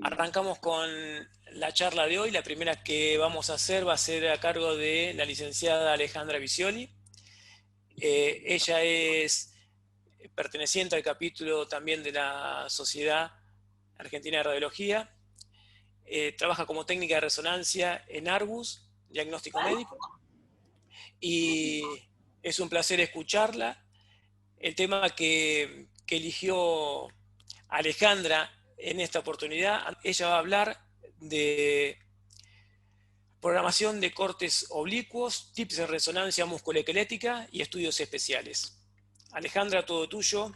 Arrancamos con la charla de hoy. La primera que vamos a hacer va a ser a cargo de la licenciada Alejandra Visioli. Ella es perteneciente al capítulo también de la Sociedad Argentina de Radiología. Trabaja como técnica de resonancia en Arbus, diagnóstico médico. Y es un placer escucharla. El tema que eligió Alejandra en esta oportunidad, ella va a hablar de programación de cortes oblicuos, tips de resonancia musculoesquelética y estudios especiales. Alejandra, todo tuyo.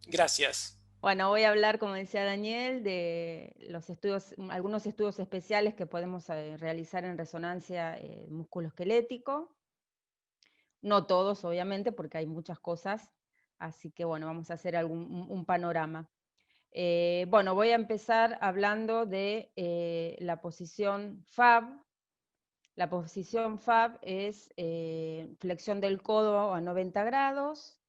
Gracias. Bueno, voy a hablar, como decía Daniel, de los estudios, algunos estudios especiales que podemos realizar en resonancia musculoesquelético. No todos, obviamente, porque hay muchas cosas. Así que bueno, vamos a hacer un panorama. Bueno, voy a empezar hablando de la posición FAB. La posición FAB es flexión del codo a 90 grados,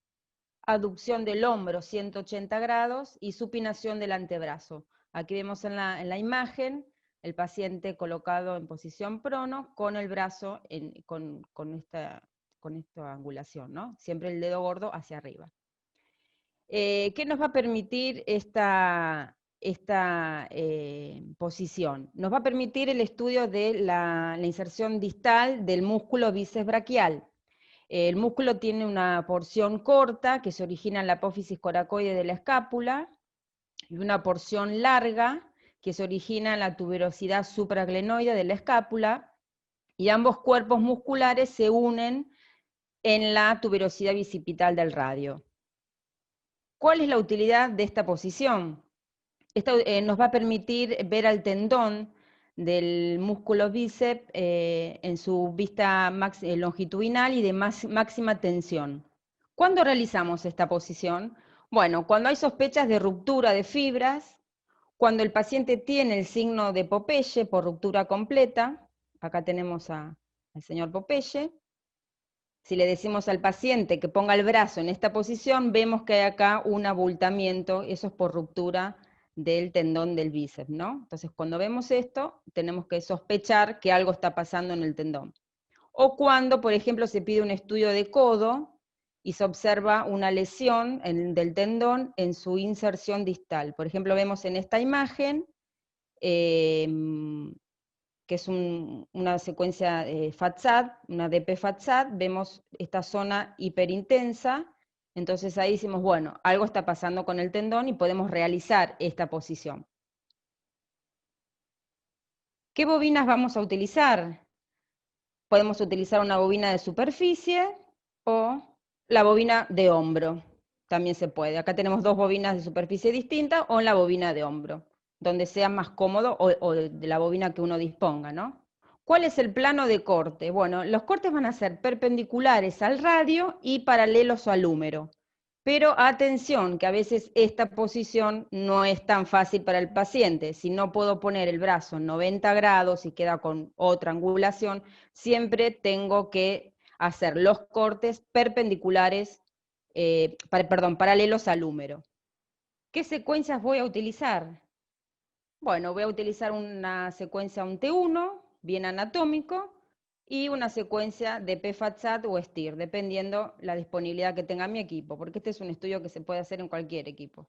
aducción del hombro 180 grados y supinación del antebrazo. Aquí vemos en la imagen el paciente colocado en posición prono con el brazo con esta angulación, ¿no? Siempre el dedo gordo hacia arriba. ¿Qué nos va a permitir esta posición? Nos va a permitir el estudio de la inserción distal del músculo bíceps braquial. El músculo tiene una porción corta que se origina en la apófisis coracoide de la escápula y una porción larga que se origina en la tuberosidad supraglenoide de la escápula, y ambos cuerpos musculares se unen en la tuberosidad bicipital del radio. ¿Cuál es la utilidad de esta posición? Esto nos va a permitir ver al tendón del músculo bíceps en su vista longitudinal y de máxima tensión. ¿Cuándo realizamos esta posición? Bueno, cuando hay sospechas de ruptura de fibras, cuando el paciente tiene el signo de Popeye por ruptura completa, acá tenemos al señor Popeye. Si le decimos al paciente que ponga el brazo en esta posición, vemos que hay acá un abultamiento, eso es por ruptura del tendón del bíceps, ¿no? Entonces, cuando vemos esto, tenemos que sospechar que algo está pasando en el tendón. O cuando, por ejemplo, se pide un estudio de codo y se observa una lesión del tendón en su inserción distal. Por ejemplo, vemos en esta imagen que es una secuencia FATSAT, una DP FATSAT, vemos esta zona hiperintensa, entonces ahí decimos, bueno, algo está pasando con el tendón y podemos realizar esta posición. ¿Qué bobinas vamos a utilizar? Podemos utilizar una bobina de superficie o la bobina de hombro, también se puede. Acá tenemos dos bobinas de superficie distintas o la bobina de hombro, donde sea más cómodo o de la bobina que uno disponga, ¿no? ¿Cuál es el plano de corte? Bueno, los cortes van a ser perpendiculares al radio y paralelos al húmero. Pero atención, que a veces esta posición no es tan fácil para el paciente. Si no puedo poner el brazo en 90 grados y queda con otra angulación, siempre tengo que hacer los cortes perpendiculares, paralelos al húmero. ¿Qué secuencias voy a utilizar? Bueno, voy a utilizar una secuencia un T1, bien anatómico, y una secuencia de PFAT-SAT o STIR, dependiendo la disponibilidad que tenga mi equipo, porque este es un estudio que se puede hacer en cualquier equipo.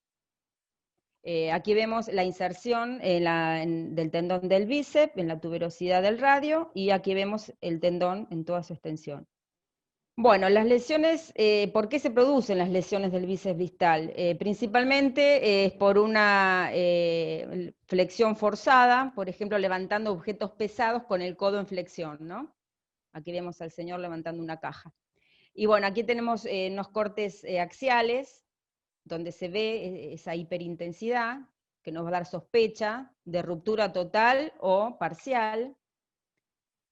Aquí vemos la inserción del tendón del bíceps, en la tuberosidad del radio, y aquí vemos el tendón en toda su extensión. Bueno, las lesiones, ¿por qué se producen las lesiones del bíceps distal? Principalmente es por una flexión forzada, por ejemplo, levantando objetos pesados con el codo en flexión, ¿no? Aquí vemos al señor levantando una caja. Y bueno, aquí tenemos unos cortes axiales, donde se ve esa hiperintensidad, que nos va a dar sospecha de ruptura total o parcial.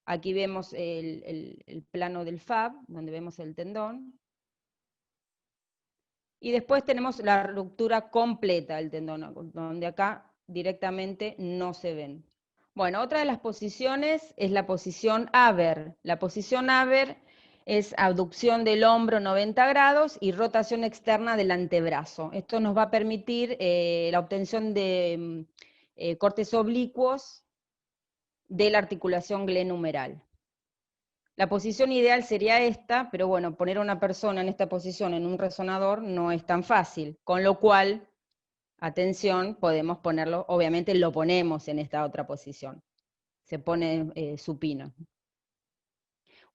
Aquí vemos el plano del FAB, donde vemos el tendón. Y después tenemos la ruptura completa del tendón, donde acá directamente no se ven. Bueno, otra de las posiciones es la posición Haber. La posición Haber es abducción del hombro 90 grados y rotación externa del antebrazo. Esto nos va a permitir la obtención de cortes oblicuos de la articulación glenohumeral. La posición ideal sería esta, pero bueno, poner a una persona en esta posición en un resonador no es tan fácil, con lo cual, atención, podemos ponerlo, obviamente lo ponemos en esta otra posición, se pone supino.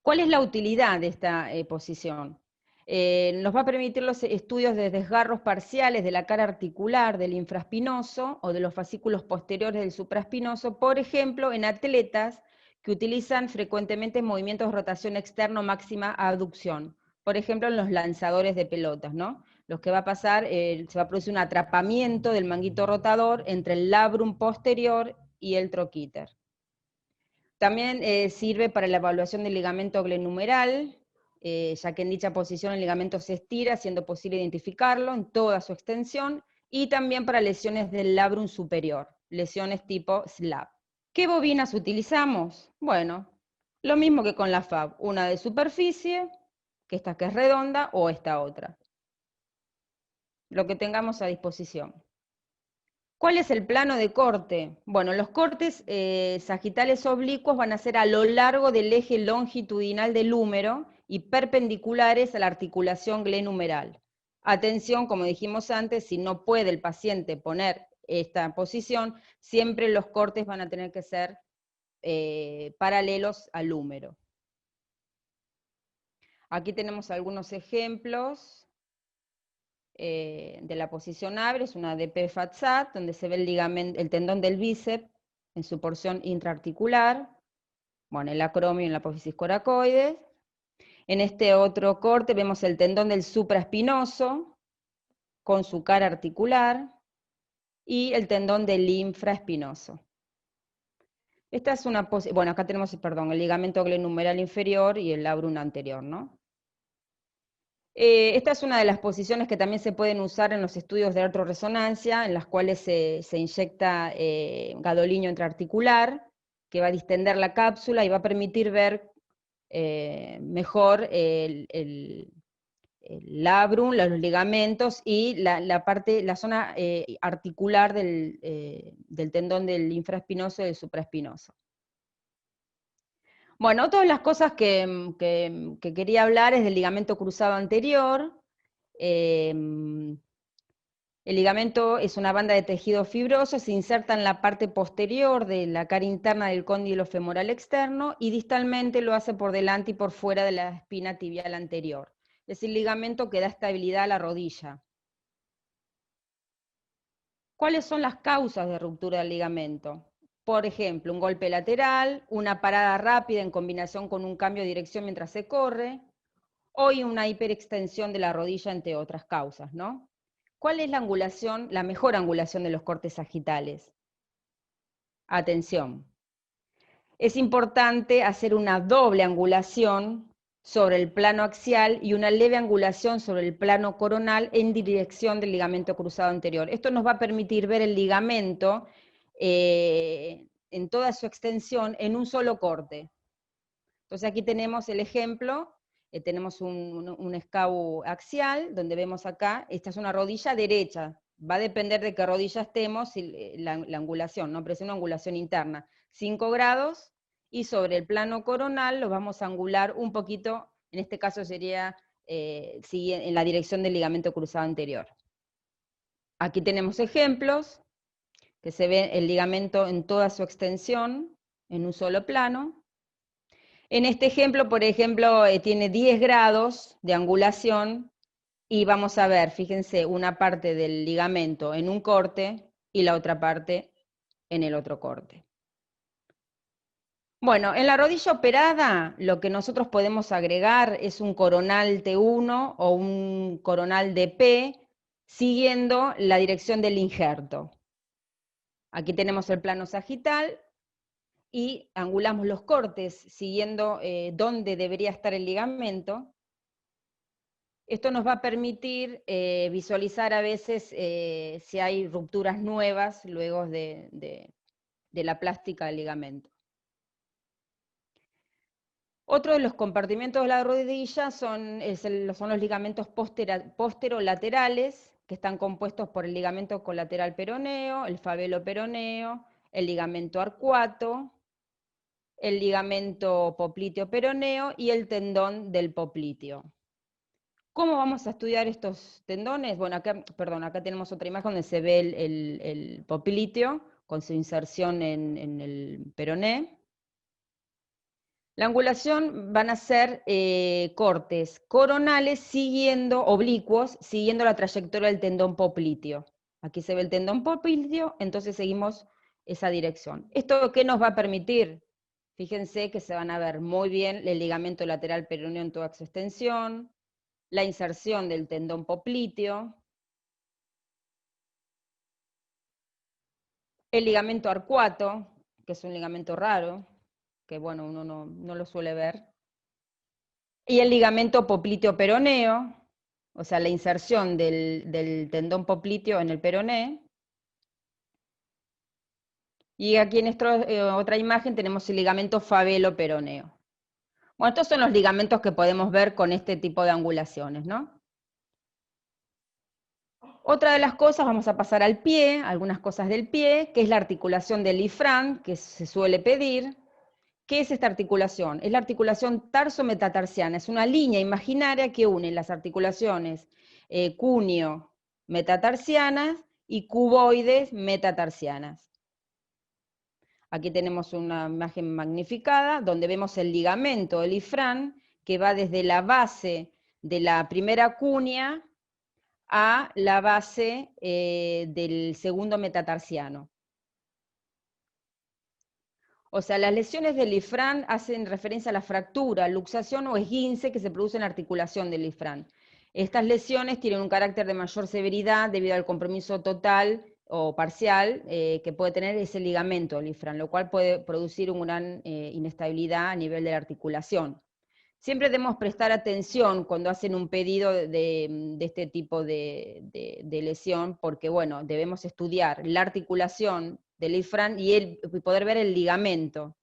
¿Cuál es la utilidad de esta posición? Nos va a permitir los estudios de desgarros parciales de la cara articular del infraespinoso o de los fascículos posteriores del supraespinoso, por ejemplo, en atletas que utilizan frecuentemente movimientos de rotación externo máxima abducción, por ejemplo, en los lanzadores de pelotas, ¿no? Los que va a pasar, se va a producir un atrapamiento del manguito rotador entre el labrum posterior y el troquíter. También sirve para la evaluación del ligamento glenohumeral, ya que en dicha posición el ligamento se estira, siendo posible identificarlo en toda su extensión, y también para lesiones del labrum superior, lesiones tipo SLAP. ¿Qué bobinas utilizamos? Bueno, lo mismo que con la FAB, una de superficie, que esta que es redonda, o esta otra. Lo que tengamos a disposición. ¿Cuál es el plano de corte? Bueno, los cortes sagitales oblicuos van a ser a lo largo del eje longitudinal del húmero y perpendiculares a la articulación glenohumeral. Atención, como dijimos antes, si no puede el paciente poner esta posición, siempre los cortes van a tener que ser paralelos al húmero. Aquí tenemos algunos ejemplos de la posición ABRE, es una DP-FATSAT, donde se ve el tendón del bíceps en su porción intraarticular, bueno, el acromio en la apófisis coracoides. En este otro corte vemos el tendón del supraespinoso con su cara articular y el tendón del infraespinoso. Esta es una posición, bueno, acá tenemos, perdón, el ligamento glenohumeral inferior y el labrum anterior, ¿no? Esta es una de las posiciones que también se pueden usar en los estudios de retroresonancia, en las cuales se inyecta gadolinio intraarticular, que va a distender la cápsula y va a permitir ver mejor el labrum, los ligamentos y la zona articular del tendón del infraespinoso y del supraespinoso. Bueno, otra de las cosas que quería hablar es del ligamento cruzado anterior. El ligamento es una banda de tejido fibroso, se inserta en la parte posterior de la cara interna del cóndilo femoral externo y distalmente lo hace por delante y por fuera de la espina tibial anterior. Es el ligamento que da estabilidad a la rodilla. ¿Cuáles son las causas de ruptura del ligamento? Por ejemplo, un golpe lateral, una parada rápida en combinación con un cambio de dirección mientras se corre, o una hiperextensión de la rodilla, entre otras causas, ¿no? ¿Cuál es la angulación, la mejor angulación de los cortes sagitales? Atención. Es importante hacer una doble angulación sobre el plano axial y una leve angulación sobre el plano coronal en dirección del ligamento cruzado anterior. Esto nos va a permitir ver el ligamento en toda su extensión en un solo corte. Entonces aquí tenemos el ejemplo, tenemos un escabo axial, donde vemos acá, esta es una rodilla derecha, va a depender de qué rodilla estemos la angulación, ¿no? Pero es una angulación interna, 5 grados, y sobre el plano coronal lo vamos a angular un poquito, en este caso sería en la dirección del ligamento cruzado anterior. Aquí tenemos ejemplos, que se ve el ligamento en toda su extensión, en un solo plano. En este ejemplo, por ejemplo, tiene 10 grados de angulación, y vamos a ver, fíjense, una parte del ligamento en un corte y la otra parte en el otro corte. Bueno, en la rodilla operada, lo que nosotros podemos agregar es un coronal T1 o un coronal DP, siguiendo la dirección del injerto. Aquí tenemos el plano sagital, y angulamos los cortes siguiendo dónde debería estar el ligamento. Esto nos va a permitir visualizar a veces si hay rupturas nuevas luego de la plástica del ligamento. Otro de los compartimentos de la rodilla son los ligamentos posterolaterales, que están compuestos por el ligamento colateral peroneo, el fabelo peroneo, el ligamento arcuato, el ligamento popliteo peroneo y el tendón del popliteo. ¿Cómo vamos a estudiar estos tendones? Bueno, acá tenemos otra imagen donde se ve el popliteo con su inserción en el peroné. La angulación van a ser cortes coronales oblicuos, siguiendo la trayectoria del tendón popliteo. Aquí se ve el tendón popliteo, entonces seguimos esa dirección. ¿Esto qué nos va a permitir? Fíjense que se van a ver muy bien el ligamento lateral peroneo en toda su extensión, la inserción del tendón popliteo, el ligamento arcuato, que es un ligamento raro, que bueno, uno no lo suele ver, y el ligamento popliteo peroneo, o sea, la inserción del tendón popliteo en el peroné. Y aquí en otra imagen tenemos el ligamento fabelo peroneo. Bueno, estos son los ligamentos que podemos ver con este tipo de angulaciones, ¿no? Otra de las cosas, vamos a pasar al pie, algunas cosas del pie, que es la articulación del Lisfranc, que se suele pedir. ¿Qué es esta articulación? Es la articulación tarso-metatarsiana, es una línea imaginaria que une las articulaciones cuneo-metatarsianas y cuboides metatarsianas. Aquí tenemos una imagen magnificada donde vemos el ligamento del Lisfranc que va desde la base de la primera cunea a la base del segundo metatarsiano. O sea, las lesiones del Lisfranc hacen referencia a la fractura, luxación o esguince que se produce en la articulación del Lisfranc. Estas lesiones tienen un carácter de mayor severidad debido al compromiso total o parcial que puede tener ese ligamento del Lisfranc, lo cual puede producir una gran inestabilidad a nivel de la articulación. Siempre debemos prestar atención cuando hacen un pedido de este tipo de lesión, porque bueno, debemos estudiar la articulación del Lisfranc y poder ver el ligamento.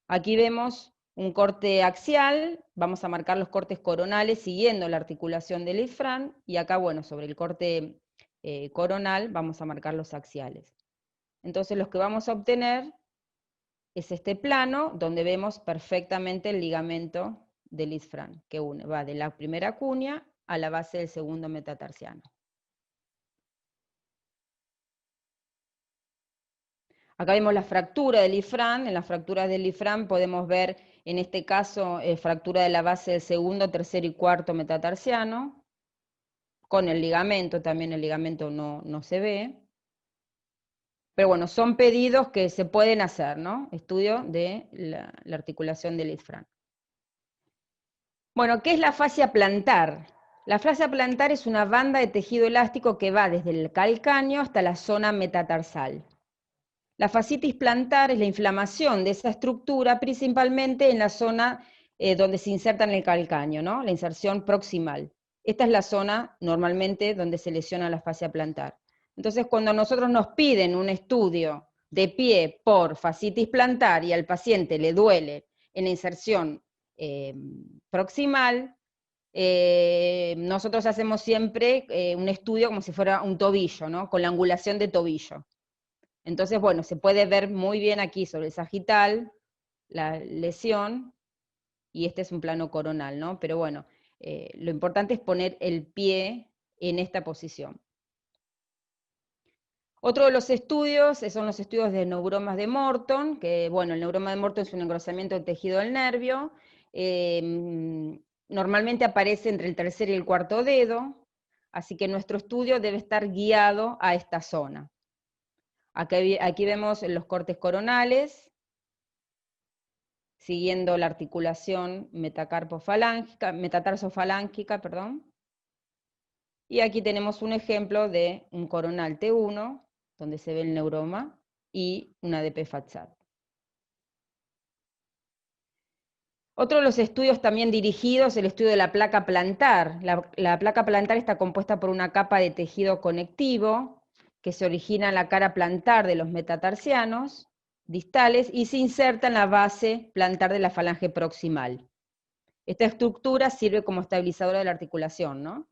Aquí vemos un corte axial, vamos a marcar los cortes coronales siguiendo la articulación del Lisfranc, y acá, bueno, sobre el corte coronal vamos a marcar los axiales. Entonces los que vamos a obtener es este plano donde vemos perfectamente el ligamento del Lisfranc, que va de la primera cunea a la base del segundo metatarsiano. Acá vemos la fractura del Lisfranc. En las fracturas del Lisfranc podemos ver, en este caso, fractura de la base del segundo, tercer y cuarto metatarsiano. Con el ligamento, también el ligamento no se ve. Pero bueno, son pedidos que se pueden hacer, ¿no? Estudio de la articulación del Lisfranc. Bueno, ¿qué es la fascia plantar? La fascia plantar es una banda de tejido elástico que va desde el calcáneo hasta la zona metatarsal. La fascitis plantar es la inflamación de esa estructura, principalmente en la zona donde se inserta en el calcáneo, ¿no? La inserción proximal. Esta es la zona normalmente donde se lesiona la fascia plantar. Entonces, cuando nosotros nos piden un estudio de pie por fascitis plantar y al paciente le duele en la inserción proximal, nosotros hacemos siempre un estudio como si fuera un tobillo, ¿no? Con la angulación de tobillo. Entonces, bueno, se puede ver muy bien aquí sobre el sagital la lesión, y este es un plano coronal, ¿no? Pero bueno, lo importante es poner el pie en esta posición. Otro de los estudios son los estudios de neuromas de Morton, que bueno, el neuroma de Morton es un engrosamiento del tejido del nervio, normalmente aparece entre el tercer y el cuarto dedo, así que nuestro estudio debe estar guiado a esta zona. Aquí vemos los cortes coronales, siguiendo la articulación metatarsofalángica, y aquí tenemos un ejemplo de un coronal T1, donde se ve el neuroma, y una DP Fatsat. Otro de los estudios también dirigidos, el estudio de la placa plantar. La placa plantar está compuesta por una capa de tejido conectivo, que se origina en la cara plantar de los metatarsianos distales y se inserta en la base plantar de la falange proximal. Esta estructura sirve como estabilizadora de la articulación, ¿no?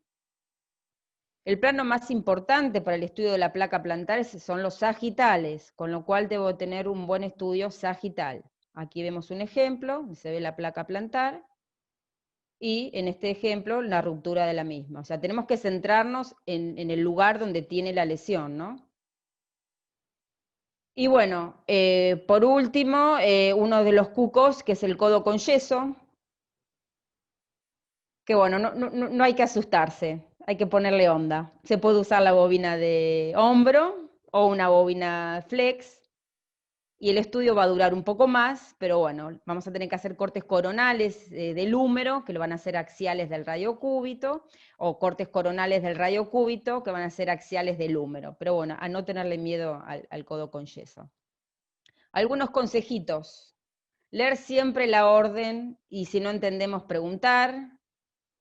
El plano más importante para el estudio de la placa plantar son los sagitales, con lo cual debo tener un buen estudio sagital. Aquí vemos un ejemplo, se ve la placa plantar, y en este ejemplo la ruptura de la misma. O sea, tenemos que centrarnos en el lugar donde tiene la lesión, ¿no? Y bueno, por último, uno de los cucos, que es el codo con yeso, que bueno, no hay que asustarse, hay que ponerle onda. Se puede usar la bobina de hombro o una bobina flex, y el estudio va a durar un poco más, pero bueno, vamos a tener que hacer cortes coronales del húmero, que lo van a hacer axiales del radiocúbito, o cortes coronales del radiocúbito, que van a ser axiales del húmero. Pero bueno, a no tenerle miedo al codo con yeso. Algunos consejitos. Leer siempre la orden, y si no entendemos, preguntar.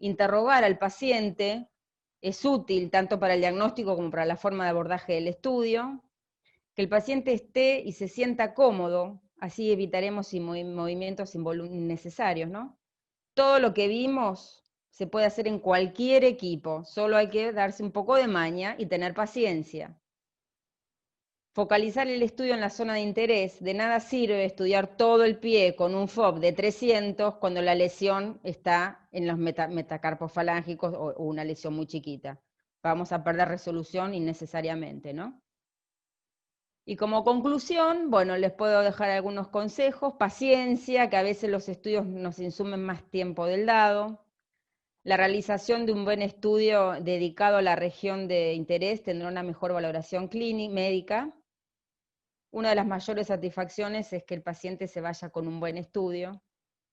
Interrogar al paciente es útil tanto para el diagnóstico como para la forma de abordaje del estudio. Que el paciente esté y se sienta cómodo, así evitaremos movimientos innecesarios, ¿no? Todo lo que vimos se puede hacer en cualquier equipo, solo hay que darse un poco de maña y tener paciencia. Focalizar el estudio en la zona de interés. De nada sirve estudiar todo el pie con un FOB de 300 cuando la lesión está en los metacarpos falángicos o una lesión muy chiquita. Vamos a perder resolución innecesariamente, ¿no? Y como conclusión, bueno, les puedo dejar algunos consejos. Paciencia, que a veces los estudios nos insumen más tiempo del dado. La realización de un buen estudio dedicado a la región de interés tendrá una mejor valoración clínica, médica. Una de las mayores satisfacciones es que el paciente se vaya con un buen estudio.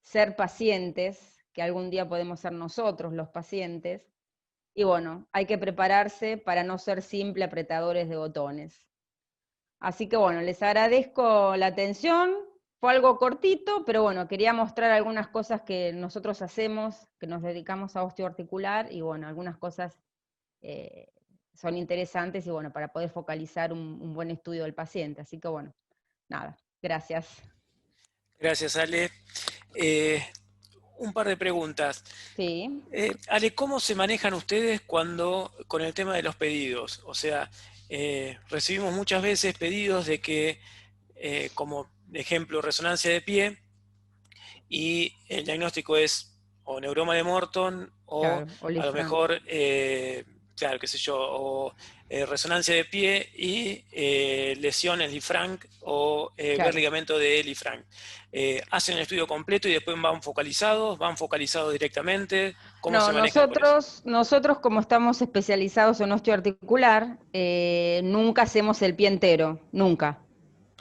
Ser pacientes, que algún día podemos ser nosotros los pacientes. Y bueno, hay que prepararse para no ser simple apretadores de botones. Así que bueno, les agradezco la atención. Fue algo cortito, pero bueno, quería mostrar algunas cosas que nosotros hacemos, que nos dedicamos a osteoarticular, y bueno, algunas cosas son interesantes, y bueno, para poder focalizar un buen estudio del paciente. Así que bueno, nada, gracias. Gracias, Ale. Un par de preguntas. Sí. Ale, ¿cómo se manejan ustedes con el tema de los pedidos? O sea, recibimos muchas veces pedidos de que, como ejemplo, resonancia de pie, y el diagnóstico es o neuroma de Morton o Claro, a lo Olifran. mejor, claro, qué sé yo, o resonancia de pie y lesión en Lisfranc o ver Claro. ligamento de Lisfranc. ¿Hacen el estudio completo y después van focalizados directamente? ¿Cómo se No, manejan con eso? nosotros como estamos especializados en osteoarticular, nunca hacemos el pie entero, nunca.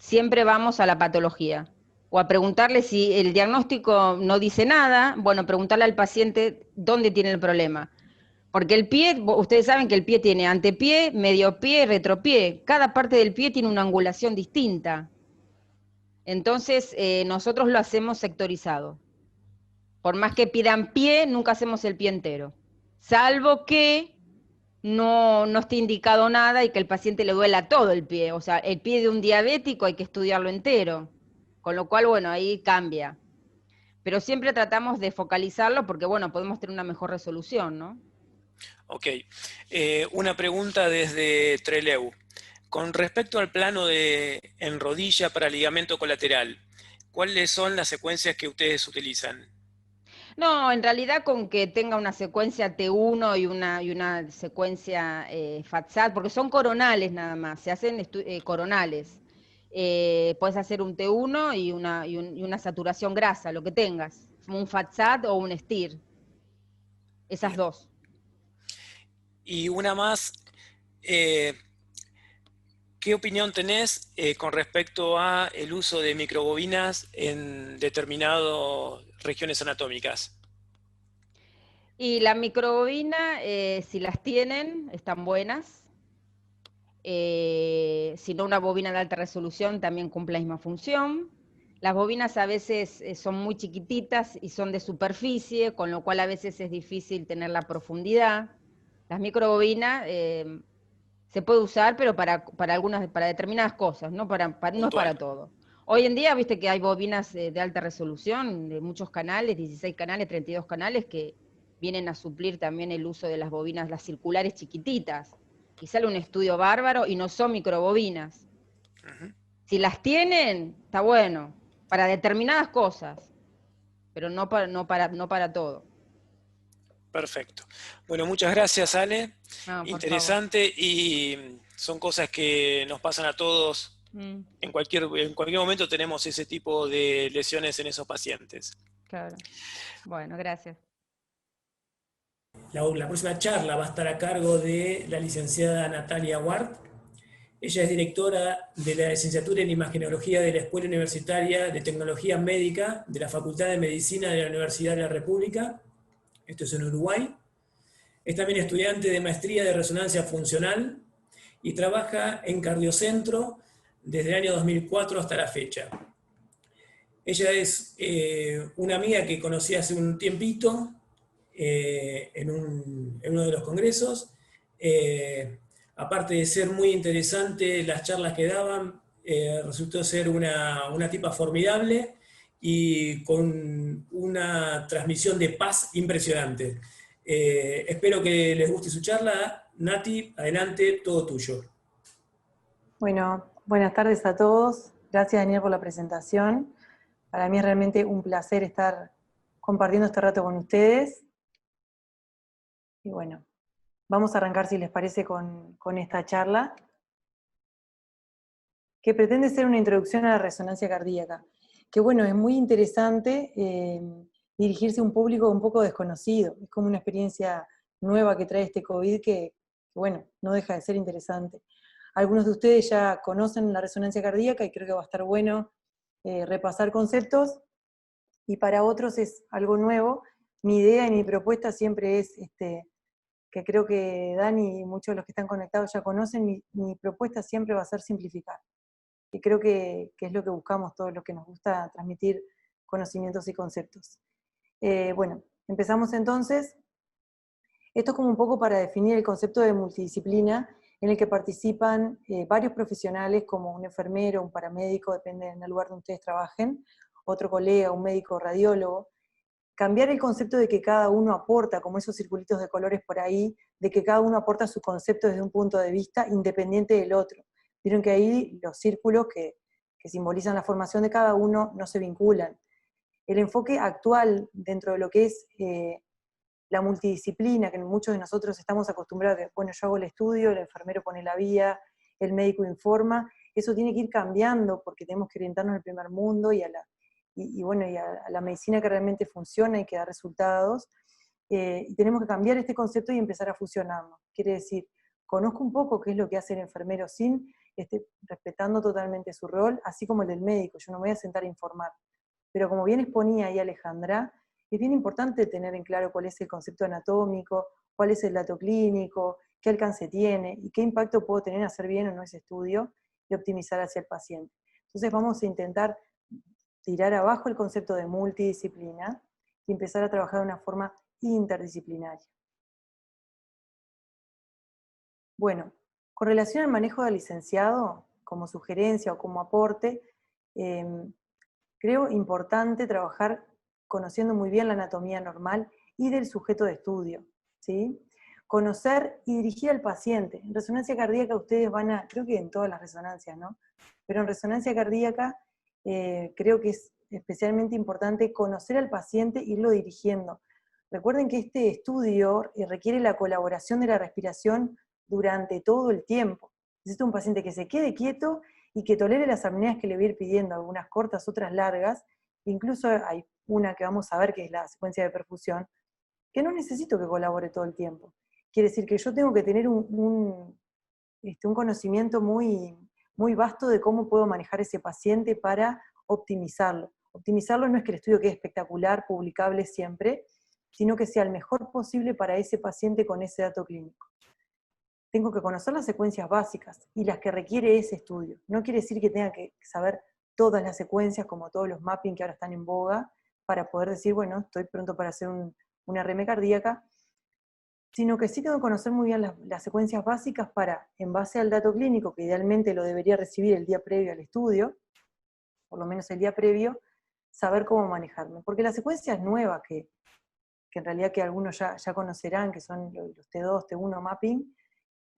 Siempre vamos a la patología. O a preguntarle si el diagnóstico no dice nada, bueno, preguntarle al paciente dónde tiene el problema. Porque el pie, ustedes saben que el pie tiene antepié, medio pie, retropié. Cada parte del pie tiene una angulación distinta. Entonces, nosotros lo hacemos sectorizado. Por más que pidan pie, nunca hacemos el pie entero. Salvo que no esté indicado nada y que el paciente le duela todo el pie. O sea, el pie de un diabético hay que estudiarlo entero. Con lo cual, bueno, ahí cambia. Pero siempre tratamos de focalizarlo porque, bueno, podemos tener una mejor resolución, ¿no? Ok. Una pregunta desde Trelew. Con respecto al plano en rodilla para ligamento colateral, ¿cuáles son las secuencias que ustedes utilizan? No, en realidad con que tenga una secuencia T1 y una secuencia FATSAT, porque son coronales nada más, se hacen coronales. Puedes hacer un T1 y una saturación grasa, lo que tengas, un FATSAT o un STIR, esas Bien. dos. Y una más, eh, ¿qué opinión tenés con respecto a el uso de microbobinas en determinadas regiones anatómicas? Y la microbobina, si las tienen, están buenas. Si no, una bobina de alta resolución también cumple la misma función. Las bobinas a veces son muy chiquititas y son de superficie, con lo cual a veces es difícil tener la profundidad. Las microbobinas se puede usar, pero para algunas, para determinadas cosas, no es para Puntual. todo. Hoy en día, viste que hay bobinas de alta resolución, de muchos canales, 16 canales, 32 canales, que vienen a suplir también el uso de las bobinas, las circulares chiquititas, y sale un estudio bárbaro y no son microbobinas. Si las tienen, está bueno, para determinadas cosas, pero no para todo. Perfecto. Bueno, muchas gracias, Ale. No, por favor. Interesante, y son cosas que nos pasan a todos. En cualquier momento tenemos ese tipo de lesiones en esos pacientes. Claro. Bueno, gracias. La próxima charla va a estar a cargo de la licenciada Natalia Ward. Ella es directora de la licenciatura en Imagenología de la Escuela Universitaria de Tecnología Médica de la Facultad de Medicina de la Universidad de la República. Esto es en Uruguay. Es también estudiante de maestría de resonancia funcional y trabaja en Cardiocentro desde el año 2004 hasta la fecha. Ella es una amiga que conocí hace un tiempito en uno de los congresos. Aparte de ser muy interesante las charlas que daban, resultó ser una tipa formidable y con una transmisión de paz impresionante. Espero que les guste su charla. Nati, adelante, todo tuyo. Bueno, buenas tardes a todos. Gracias, Daniel, por la presentación. Para mí es realmente un placer estar compartiendo este rato con ustedes. Y bueno, vamos a arrancar, si les parece, con esta charla, que pretende ser una introducción a la resonancia cardíaca. Que bueno, es muy interesante dirigirse a un público un poco desconocido. Es como una experiencia nueva que trae este COVID que bueno, no deja de ser interesante. Algunos de ustedes ya conocen la resonancia cardíaca y creo que va a estar bueno repasar conceptos, y para otros es algo nuevo. Mi idea y mi propuesta siempre es, que creo que Dani y muchos de los que están conectados ya conocen, mi propuesta siempre va a ser simplificar. Y creo que es lo que buscamos todos los que nos gusta transmitir conocimientos y conceptos. Bueno, empezamos entonces. Esto es como un poco para definir el concepto de multidisciplina, en el que participan varios profesionales, como un enfermero, un paramédico, depende del lugar donde ustedes trabajen, otro colega, un médico radiólogo. Cambiar el concepto de que cada uno aporta, como esos circulitos de colores por ahí, de que cada uno aporta su concepto desde un punto de vista independiente del otro. Vieron que ahí los círculos que simbolizan la formación de cada uno no se vinculan. El enfoque actual dentro de lo que es la multidisciplina, que muchos de nosotros estamos acostumbrados a que, bueno, yo hago el estudio, el enfermero pone la vía, el médico informa, eso tiene que ir cambiando porque tenemos que orientarnos al primer mundo y a la medicina que realmente funciona y que da resultados, y tenemos que cambiar este concepto y empezar a fusionarnos. Quiere decir, conozco un poco qué es lo que hace el enfermero respetando totalmente su rol, así como el del médico. Yo no me voy a sentar a informar, pero como bien exponía ahí Alejandra, es bien importante tener en claro cuál es el concepto anatómico, cuál es el dato clínico, qué alcance tiene y qué impacto puedo tener en hacer bien o no ese estudio y optimizar hacia el paciente. Entonces vamos a intentar tirar abajo el concepto de multidisciplina y empezar a trabajar de una forma interdisciplinaria. Bueno, con relación al manejo del licenciado, como sugerencia o como aporte, creo importante trabajar conociendo muy bien la anatomía normal y del sujeto de estudio, ¿sí? Conocer y dirigir al paciente. En resonancia cardíaca ustedes creo que en todas las resonancias, ¿no? Pero en resonancia cardíaca creo que es especialmente importante conocer al paciente e irlo dirigiendo. Recuerden que este estudio requiere la colaboración de la respiración durante todo el tiempo. Necesita un paciente que se quede quieto y que tolere las apneas que le voy a ir pidiendo, algunas cortas, otras largas. Incluso hay una que vamos a ver, que es la secuencia de perfusión, que no necesito que colabore todo el tiempo. Quiere decir que yo tengo que tener un conocimiento muy, muy vasto de cómo puedo manejar ese paciente para optimizarlo. Optimizarlo no es que el estudio quede espectacular, publicable siempre, sino que sea el mejor posible para ese paciente con ese dato clínico. Tengo que conocer las secuencias básicas y las que requiere ese estudio. No quiere decir que tenga que saber todas las secuencias, como todos los mapping que ahora están en boga, para poder decir, bueno, estoy pronto para hacer una RM cardíaca, sino que sí tengo que conocer muy bien las secuencias básicas para, en base al dato clínico, que idealmente lo debería recibir el día previo al estudio, por lo menos el día previo, saber cómo manejarme. Porque la secuencia es nueva, que que en realidad que algunos ya conocerán, que son los T2, T1 mapping,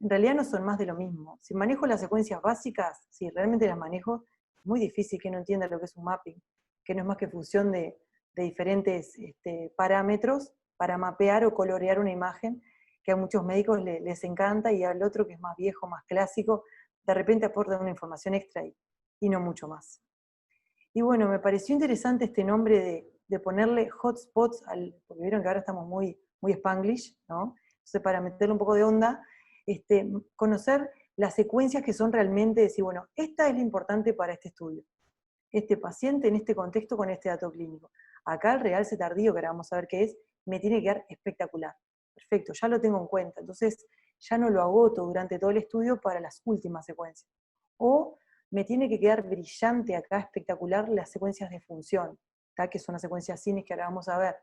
en realidad no son más de lo mismo. Si manejo las secuencias básicas, si realmente las manejo, es muy difícil que no entienda lo que es un mapping, que no es más que función de diferentes parámetros para mapear o colorear una imagen, que a muchos médicos les encanta, y al otro que es más viejo, más clásico, de repente aporta una información extra y no mucho más. Y bueno, me pareció interesante este nombre de ponerle hotspots, porque vieron que ahora estamos muy spanglish, ¿no? Entonces, para meterle un poco de onda, conocer las secuencias que son realmente, decir, bueno, esta es la importante para este estudio. Este paciente en este contexto con este dato clínico. Acá el realce tardío, que ahora vamos a ver qué es, me tiene que quedar espectacular. Perfecto, ya lo tengo en cuenta. Entonces, ya no lo agoto durante todo el estudio para las últimas secuencias. O me tiene que quedar brillante acá, espectacular, las secuencias de función, ¿tá? Que son las secuencias cines que ahora vamos a ver.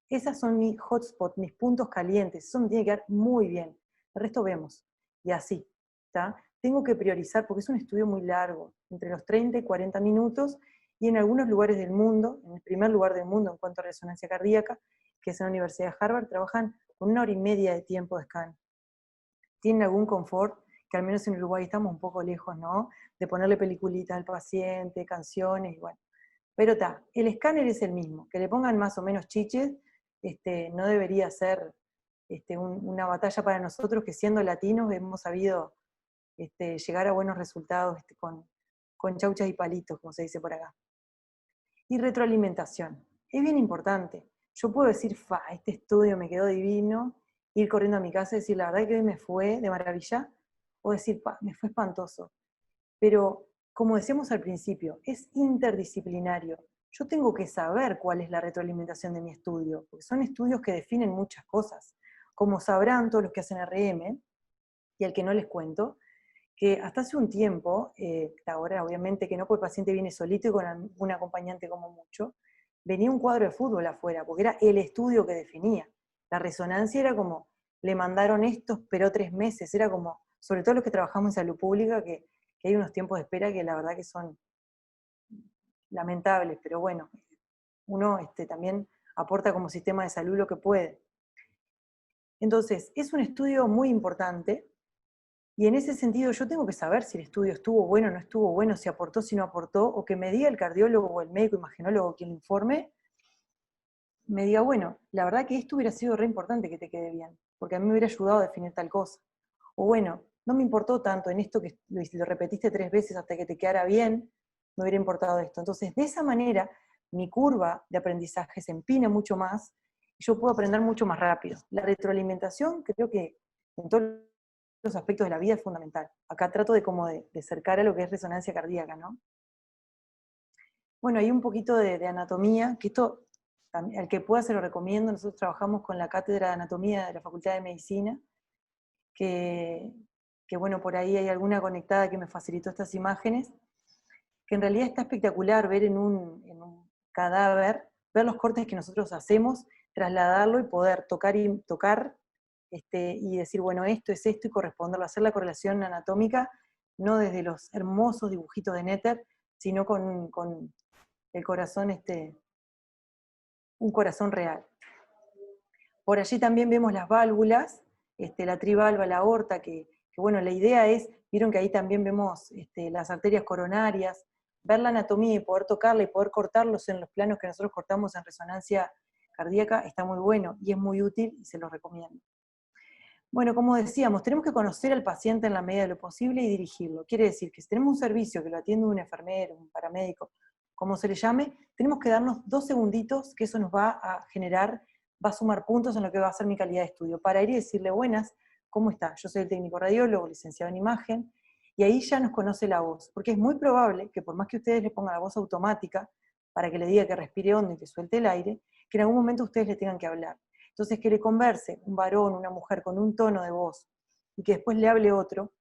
Esas son mis hotspots, mis puntos calientes, eso me tiene que quedar muy bien. El resto vemos, y así, ¿tá? Tengo que priorizar, porque es un estudio muy largo, entre los 30 y 40 minutos, y en algunos lugares del mundo, en el primer lugar del mundo en cuanto a resonancia cardíaca, que es en la Universidad de Harvard, trabajan con 1 hora y media de tiempo de scan. Tienen algún confort, que al menos en Uruguay estamos un poco lejos, ¿no? De ponerle peliculitas al paciente, canciones, y bueno. Pero está, el escáner es el mismo, que le pongan más o menos chiches, no debería ser una batalla para nosotros, que siendo latinos hemos sabido llegar a buenos resultados con chauchas y palitos, como se dice por acá. Y retroalimentación, es bien importante. Yo puedo decir, este estudio me quedó divino, ir corriendo a mi casa y decir, la verdad que hoy me fue de maravilla, o decir, me fue espantoso. Pero, como decíamos al principio, es interdisciplinario. Yo tengo que saber cuál es la retroalimentación de mi estudio, porque son estudios que definen muchas cosas. Como sabrán todos los que hacen RM, y al que no les cuento, que hasta hace un tiempo, ahora obviamente que no, porque el paciente viene solito y con un acompañante como mucho, venía un cuadro de fútbol afuera, porque era el estudio que definía. La resonancia era como, le mandaron esto, esperó 3 meses, era como, sobre todo los que trabajamos en salud pública, que hay unos tiempos de espera que la verdad que son lamentables, pero bueno, uno también aporta como sistema de salud lo que puede. Entonces, es un estudio muy importante, y en ese sentido yo tengo que saber si el estudio estuvo bueno o no estuvo bueno, si aportó, si no aportó, o que me diga el cardiólogo o el médico imagenólogo quien lo informe, me diga, bueno, la verdad que esto hubiera sido re importante que te quede bien, porque a mí me hubiera ayudado a definir tal cosa. O bueno, no me importó tanto en esto que lo repetiste 3 veces hasta que te quedara bien, me hubiera importado esto. Entonces, de esa manera, mi curva de aprendizaje se empina mucho más, y yo puedo aprender mucho más rápido. La retroalimentación, creo que en todos los aspectos de la vida es fundamental. Acá trato de acercar a lo que es resonancia cardíaca, ¿no? Bueno, hay un poquito de anatomía, que esto, al que pueda se lo recomiendo. Nosotros trabajamos con la Cátedra de Anatomía de la Facultad de Medicina, que bueno, por ahí hay alguna conectada que me facilitó estas imágenes, que en realidad está espectacular ver en un cadáver, ver los cortes que nosotros hacemos, trasladarlo y poder tocar y decir, bueno, esto es esto, y corresponderlo, hacer la correlación anatómica, no desde los hermosos dibujitos de Netter, sino con el corazón, un corazón real. Por allí también vemos las válvulas, la trivalva, la aorta, que bueno, la idea es, vieron que ahí también vemos las arterias coronarias, ver la anatomía y poder tocarla y poder cortarlos en los planos que nosotros cortamos en resonancia cardíaca, está muy bueno y es muy útil y se los recomiendo. Bueno, como decíamos, tenemos que conocer al paciente en la medida de lo posible y dirigirlo. Quiere decir que si tenemos un servicio que lo atiende un enfermero, un paramédico, como se le llame, tenemos que darnos 2 segunditos, que eso nos va a generar, va a sumar puntos en lo que va a ser mi calidad de estudio, para ir y decirle, buenas, ¿cómo está? Yo soy el técnico radiólogo, licenciado en imagen, y ahí ya nos conoce la voz, porque es muy probable que por más que ustedes le pongan la voz automática, para que le diga que respire hondo y que suelte el aire, que en algún momento ustedes le tengan que hablar. Entonces, que le converse un varón, una mujer con un tono de voz, y que después le hable otro,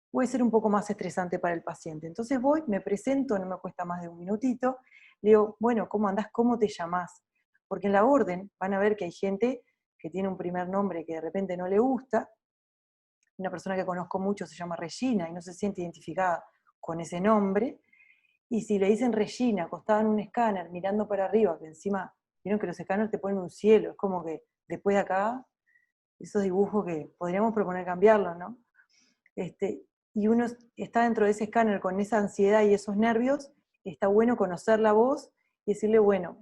puede ser un poco más estresante para el paciente. Entonces voy, me presento, no me cuesta más de 1 minutito, le digo, bueno, ¿cómo andás? ¿Cómo te llamás? Porque en la orden van a ver que hay gente que tiene un primer nombre que de repente no le gusta. Una persona que conozco mucho se llama Regina y no se siente identificada con ese nombre, y si le dicen Regina acostada en un escáner mirando para arriba, que encima Vieron que los escáneres te ponen un cielo, es como que después de acá, esos dibujos que podríamos proponer cambiarlos, ¿no? Y uno está dentro de ese escáner con esa ansiedad y esos nervios, está bueno conocer la voz y decirle, bueno,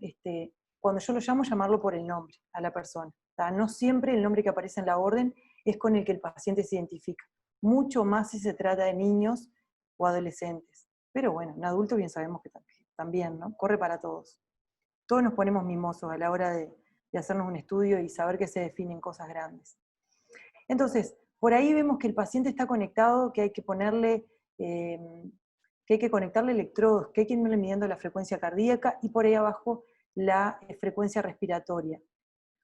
cuando yo lo llamo, llamarlo por el nombre a la persona. No siempre el nombre que aparece en la orden es con el que el paciente se identifica. Mucho más si se trata de niños o adolescentes. Pero bueno, en adultos bien sabemos que también, ¿no? Corre para todos. Todos nos ponemos mimosos a la hora de hacernos un estudio y saber que se definen cosas grandes. Entonces, por ahí vemos que el paciente está conectado, que hay que ponerle, que hay que conectarle electrodos, que hay que irle midiendo la frecuencia cardíaca y por ahí abajo la frecuencia respiratoria.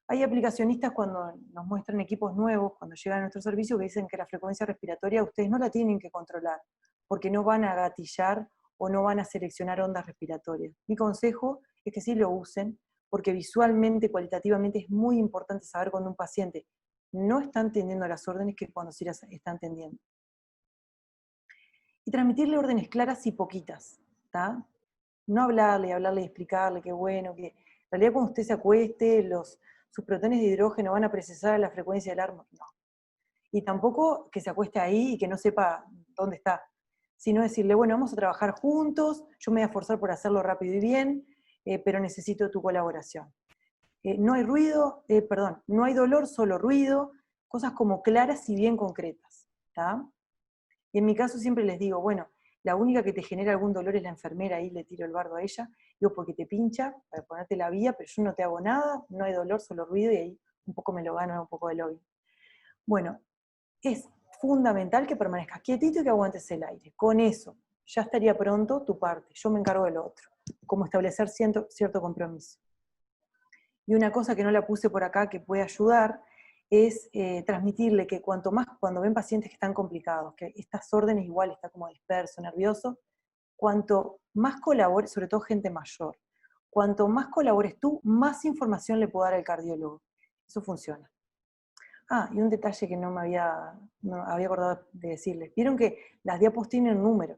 Hay aplicacionistas cuando nos muestran equipos nuevos, cuando llegan a nuestro servicio, que dicen que la frecuencia respiratoria ustedes no la tienen que controlar, porque no van a gatillar o no van a seleccionar ondas respiratorias. Mi consejo es que sí lo usen, porque visualmente, cualitativamente, es muy importante saber cuando un paciente no está entendiendo las órdenes que cuando sí las está entendiendo. Y transmitirle órdenes claras y poquitas, ¿tá? No hablarle y explicarle que bueno, que en realidad cuando usted se acueste, sus protones de hidrógeno van a procesar a la frecuencia del alarma. No. Y tampoco que se acueste ahí y que no sepa dónde está, sino decirle, bueno, vamos a trabajar juntos, yo me voy a esforzar por hacerlo rápido y bien, pero necesito tu colaboración. No hay ruido, no hay dolor, solo ruido, cosas como claras y bien concretas, ¿tá? Y en mi caso siempre les digo, bueno, la única que te genera algún dolor es la enfermera, ahí le tiro el bardo a ella, digo, porque te pincha, para ponerte la vía, pero yo no te hago nada, no hay dolor, solo ruido, y ahí un poco me lo gano, un poco de lobby. Bueno, es fundamental que permanezcas quietito y que aguantes el aire. Con eso, ya estaría pronto tu parte, yo me encargo del otro, como establecer cierto compromiso. Y una cosa que no la puse por acá que puede ayudar es transmitirle que cuanto más, cuando ven pacientes que están complicados, que estas órdenes igual está como disperso, nervioso, cuanto más colabores, sobre todo gente mayor, cuanto más colabores tú, más información le puedo dar al cardiólogo. Eso funciona. Ah, y un detalle que no había acordado de decirles. Vieron que las diapos tienen un número.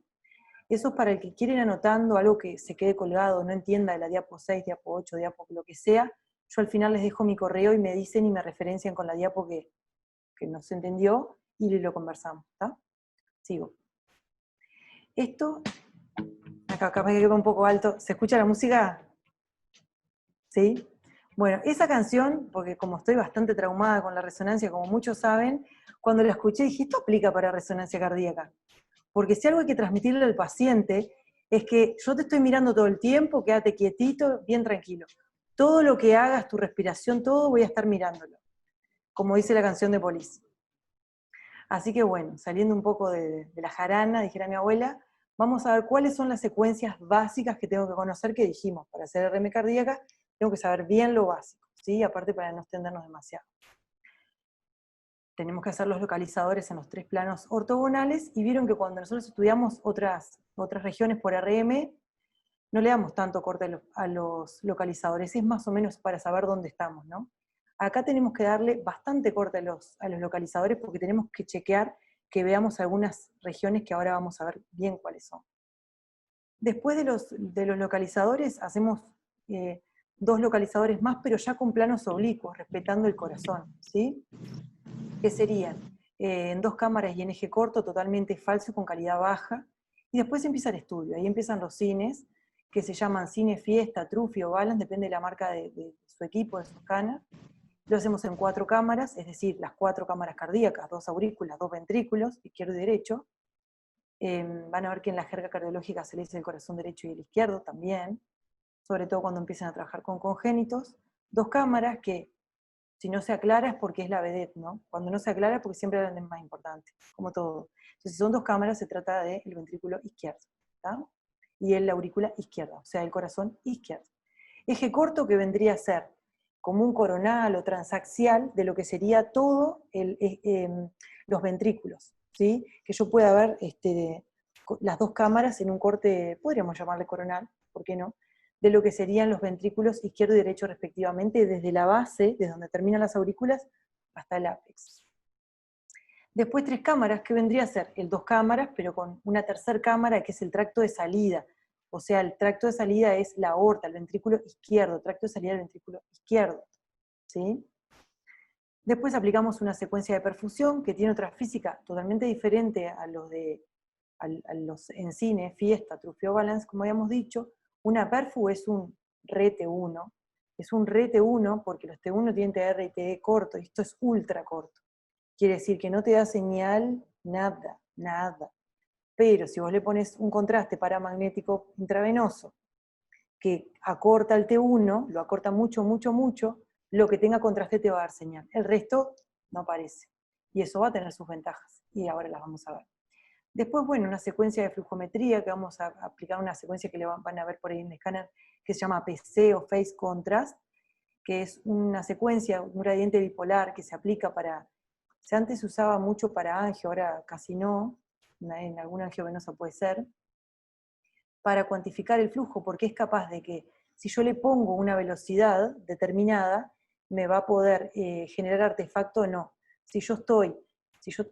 Eso es para el que quiere ir anotando algo que se quede colgado, no entienda de la diapo 6, diapo 8, diapo lo que sea. Yo al final les dejo mi correo y me dicen y me referencian con la diapo que no se entendió y lo conversamos, ¿está? Sigo. Esto, acá me quedó un poco alto. ¿Se escucha la música? ¿Sí? Bueno, esa canción, porque como estoy bastante traumada con la resonancia, como muchos saben, cuando la escuché dije, esto aplica para resonancia cardíaca. Porque si algo hay que transmitirle al paciente es que yo te estoy mirando todo el tiempo, quédate quietito, bien tranquilo. Todo lo que hagas, tu respiración, todo voy a estar mirándolo. Como dice la canción de Police. Así que bueno, saliendo un poco de la jarana, dijera mi abuela, vamos a ver cuáles son las secuencias básicas que tengo que conocer, que dijimos, para hacer RM cardíaca, tengo que saber bien lo básico, ¿sí? Aparte para no extendernos demasiado. Tenemos que hacer los localizadores en los 3 planos ortogonales, y vieron que cuando nosotros estudiamos otras regiones por RM, no le damos tanto corte a los localizadores, es más o menos para saber dónde estamos, ¿no? Acá tenemos que darle bastante corte a los localizadores porque tenemos que chequear que veamos algunas regiones que ahora vamos a ver bien cuáles son. Después de los localizadores, hacemos 2 localizadores más, pero ya con planos oblicuos, respetando el corazón, ¿sí? Que serían en 2 cámaras y en eje corto, totalmente falso, con calidad baja, y después empieza el estudio, ahí empiezan los cines, que se llaman Cine Fiesta, Trufi o Balance, depende de la marca de su equipo, de su escáner. Lo hacemos en 4 cámaras, es decir, las 4 cámaras cardíacas, 2 aurículas, 2 ventrículos, izquierdo y derecho. Van a ver que en la jerga cardiológica se le dice el corazón derecho y el izquierdo también, sobre todo cuando empiezan a trabajar con congénitos. 2 cámaras que, si no se aclara es porque es la vedette, ¿no? Cuando no se aclara es porque siempre es más importante, como todo. Entonces, si son 2 cámaras, se trata del ventrículo izquierdo, ¿tá? Y la aurícula izquierda, o sea, el corazón izquierdo. Eje corto, que vendría a ser como un coronal o transaxial de lo que sería todo los ventrículos, ¿sí? Que yo pueda ver las 2 cámaras en un corte, podríamos llamarle coronal, ¿por qué no?, de lo que serían los ventrículos izquierdo y derecho respectivamente, desde la base, desde donde terminan las aurículas, hasta el ápex. Después 3 cámaras, que vendría a ser el 2 cámaras, pero con una tercera cámara que es el tracto de salida, O sea, el tracto de salida es la aorta, el ventrículo izquierdo, tracto de salida del ventrículo izquierdo, ¿sí? Después aplicamos una secuencia de perfusión que tiene otra física totalmente diferente a los en cine, fiesta, Truffaut Balance, como habíamos dicho. Una perfu es un re-T1, es un re-T1 porque los T1 tienen TR y TE corto, y esto es ultra corto. Quiere decir que no te da señal nada, nada. Pero si vos le pones un contraste paramagnético intravenoso que acorta el T1, lo acorta mucho, mucho, mucho, lo que tenga contraste te va a dar señal. El resto no aparece. Y eso va a tener sus ventajas. Y ahora las vamos a ver. Después, bueno, una secuencia de flujometría, que vamos a aplicar una secuencia que le van a ver por ahí en el escáner, que se llama PC o Phase Contrast, que es una secuencia, un gradiente bipolar que se aplica para... Antes se usaba mucho para angio, ahora casi no, en alguna angiovenosa puede ser, para cuantificar el flujo, porque es capaz de que si yo le pongo una velocidad determinada, me va a poder generar artefacto o no. Si yo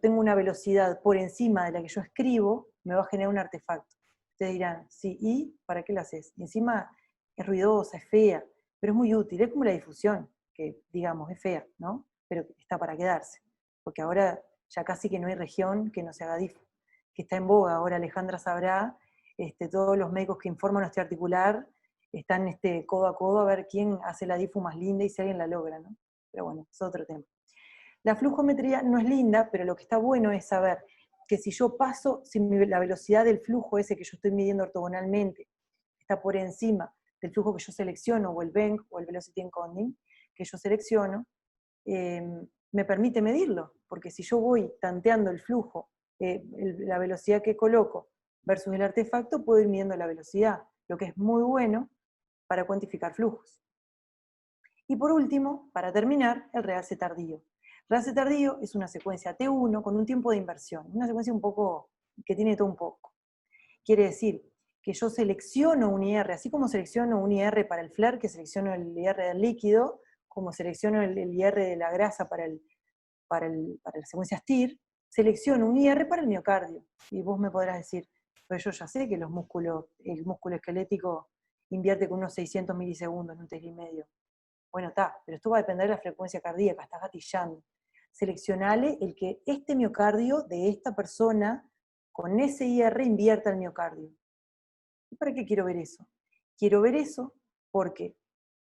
tengo una velocidad por encima de la que yo escribo, me va a generar un artefacto. Ustedes dirán, sí, ¿y para qué lo haces? Y encima es ruidosa, es fea, pero es muy útil, es como la difusión, que digamos, es fea, ¿no? Pero está para quedarse, porque ahora ya casi que no hay región que no se haga difu, que está en boga, ahora Alejandra sabrá, todos los médicos que informan osteoarticular están codo a codo a ver quién hace la difu más linda y si alguien la logra, ¿no? Pero bueno, es otro tema. La flujometría no es linda, pero lo que está bueno es saber que si yo paso, si la velocidad del flujo ese que yo estoy midiendo ortogonalmente está por encima del flujo que yo selecciono, o el BENC, o el Velocity Encoding, que yo selecciono, me permite medirlo, porque si yo voy tanteando el flujo, la velocidad que coloco versus el artefacto, puedo ir midiendo la velocidad, lo que es muy bueno para cuantificar flujos. Y por último, para terminar, el realce tardío. Realce tardío es una secuencia T1 con un tiempo de inversión, una secuencia un poco, que tiene todo un poco. Quiere decir que yo selecciono un IR, así como selecciono un IR para el FLAIR, que selecciono el IR del líquido, como selecciono el IR de la grasa para las secuencias TIR, selecciono un IR para el miocardio. Y vos me podrás decir, pero yo ya sé que el músculo esquelético invierte con unos 600 milisegundos en un Tesla y medio. Bueno, está, pero esto va a depender de la frecuencia cardíaca, estás gatillando. Seleccionale el que este miocardio de esta persona con ese IR invierta el miocardio. ¿Y para qué quiero ver eso? Quiero ver eso porque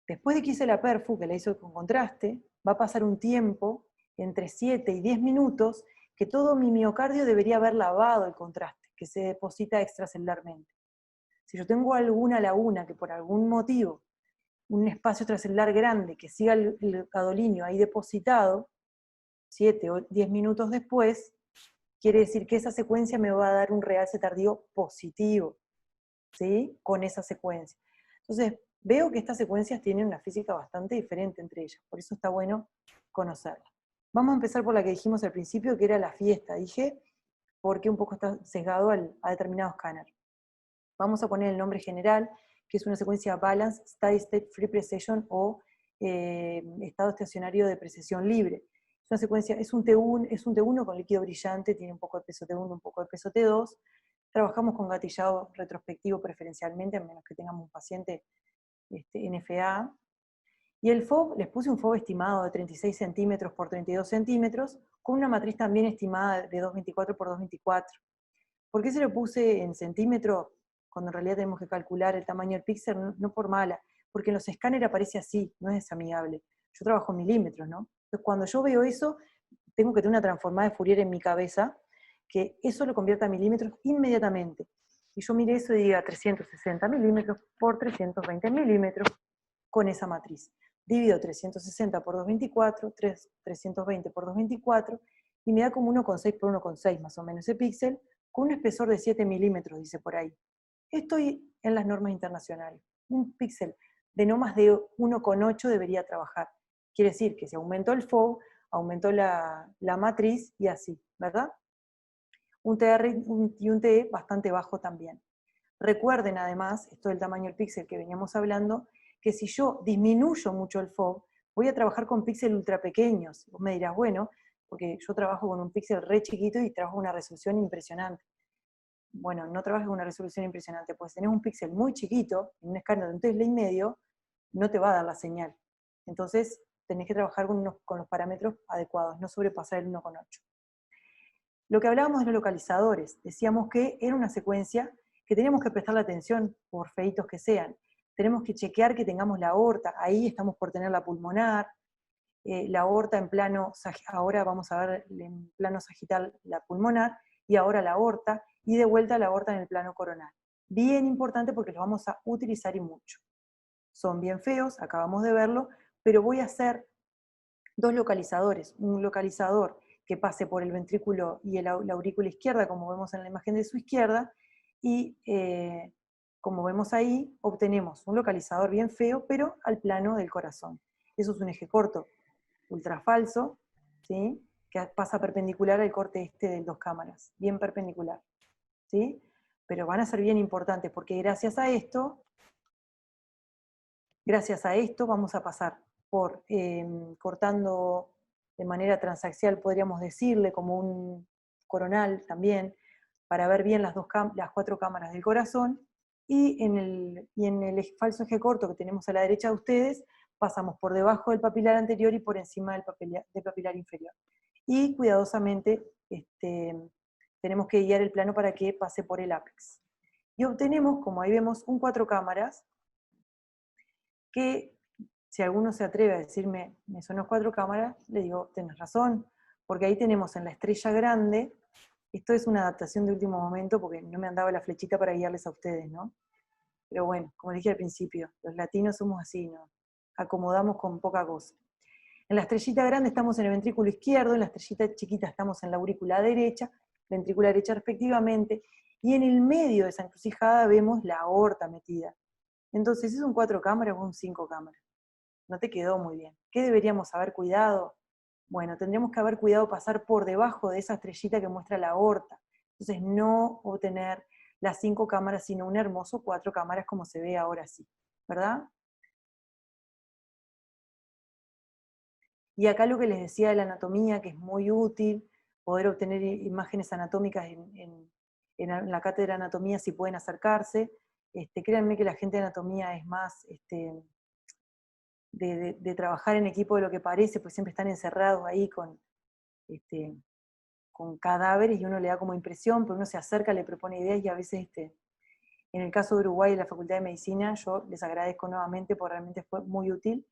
después de que hice la perfu, que la hice con contraste, va a pasar un tiempo entre 7 y 10 minutos que todo mi miocardio debería haber lavado el contraste, que se deposita extracelularmente. Si yo tengo alguna laguna que por algún motivo, un espacio extracelular grande que siga el gadolinio ahí depositado, 7 o 10 minutos después, quiere decir que esa secuencia me va a dar un realce tardío positivo, ¿sí? Con esa secuencia. Entonces, veo que estas secuencias tienen una física bastante diferente entre ellas, por eso está bueno conocerlas. Vamos a empezar por la que dijimos al principio, que era la fiesta, dije, porque un poco está sesgado a determinado escáner. Vamos a poner el nombre general, que es una secuencia Balance Steady State Free Precession o estado estacionario de precesión libre. Es una secuencia, es un T1 con líquido brillante, tiene un poco de peso T1, un poco de peso T2. Trabajamos con gatillado retrospectivo preferencialmente, a menos que tengamos un paciente NFA. Y el FOB, les puse un FOB estimado de 36 centímetros por 32 centímetros, con una matriz también estimada de 224 por 224. ¿Por qué se lo puse en centímetro? Cuando en realidad tenemos que calcular el tamaño del píxel, no por mala, porque en los escáneres aparece así, no es amigable. Yo trabajo en milímetros, ¿no? Entonces cuando yo veo eso, tengo que tener una transformada de Fourier en mi cabeza, que eso lo convierta a milímetros inmediatamente. Y yo mire eso y diga 360 milímetros por 320 milímetros con esa matriz. Divido 360 por 224, 320 por 224, y me da como 1,6 por 1,6 más o menos ese píxel, con un espesor de 7 milímetros, dice por ahí. Estoy en las normas internacionales. Un píxel de no más de 1,8 debería trabajar. Quiere decir que si aumentó el FOV, aumentó la matriz y así, ¿verdad? Un TR y un TE bastante bajo también. Recuerden además, esto del tamaño del píxel que veníamos hablando, que si yo disminuyo mucho el FOV, voy a trabajar con píxeles ultra pequeños. Vos me dirás, bueno, porque yo trabajo con un píxel re chiquito y trabajo una resolución impresionante. bueno, no trabajes con una resolución impresionante, pues si tenés un píxel muy chiquito, en un escáner de un Tesla y medio, no te va a dar la señal. Entonces, tenés que trabajar con los parámetros adecuados, no sobrepasar el 1,8. Lo que hablábamos de los localizadores, decíamos que era una secuencia que teníamos que prestarle atención, por feitos que sean. Tenemos que chequear que tengamos la aorta, ahí estamos por tener la pulmonar, la aorta en plano, ahora vamos a ver en plano sagital la pulmonar, y ahora la aorta, y de vuelta la aorta en el plano coronal. Bien importante porque los vamos a utilizar y mucho. Son bien feos, acabamos de verlo, pero voy a hacer dos localizadores. Un localizador que pase por el ventrículo y la aurícula izquierda, como vemos en la imagen de su izquierda, y como vemos ahí, obtenemos un localizador bien feo, pero al plano del corazón. Eso es un eje corto ultrafalso, ¿sí? Que pasa perpendicular al corte este de 2 cámaras, bien perpendicular, ¿sí? Pero van a ser bien importantes, porque gracias a esto vamos a pasar por, cortando de manera transaxial, podríamos decirle, como un coronal también, para ver bien las 4 cámaras del corazón, y en el falso eje corto que tenemos a la derecha de ustedes, pasamos por debajo del papilar anterior y por encima del papilar inferior. Y cuidadosamente tenemos que guiar el plano para que pase por el ápex. Y obtenemos, como ahí vemos, un 4 cámaras, que si alguno se atreve a decirme, me son 4 cámaras, le digo, tenés razón, porque ahí tenemos en la estrella grande, esto es una adaptación de último momento, porque no me han dado la flechita para guiarles a ustedes, ¿no? Pero bueno, como dije al principio, los latinos somos así, ¿no? Acomodamos con poca cosa. En la estrellita grande estamos en el ventrículo izquierdo, en la estrellita chiquita estamos en la aurícula derecha, ventrícula derecha respectivamente, y en el medio de esa encrucijada vemos la aorta metida. Entonces, ¿es un 4 cámaras o un 5 cámaras? No te quedó muy bien. ¿Qué deberíamos haber cuidado? Bueno, tendríamos que haber cuidado pasar por debajo de esa estrellita que muestra la aorta. Entonces, no obtener las 5 cámaras, sino un hermoso 4 cámaras como se ve ahora sí, ¿verdad? Y acá lo que les decía de la anatomía, que es muy útil, poder obtener imágenes anatómicas en la cátedra de anatomía si pueden acercarse. Créanme que la gente de anatomía es más de trabajar en equipo de lo que parece, pues siempre están encerrados ahí con cadáveres y uno le da como impresión, pero uno se acerca, le propone ideas y a veces, en el caso de Uruguay y la Facultad de Medicina, yo les agradezco nuevamente porque realmente fue muy útil.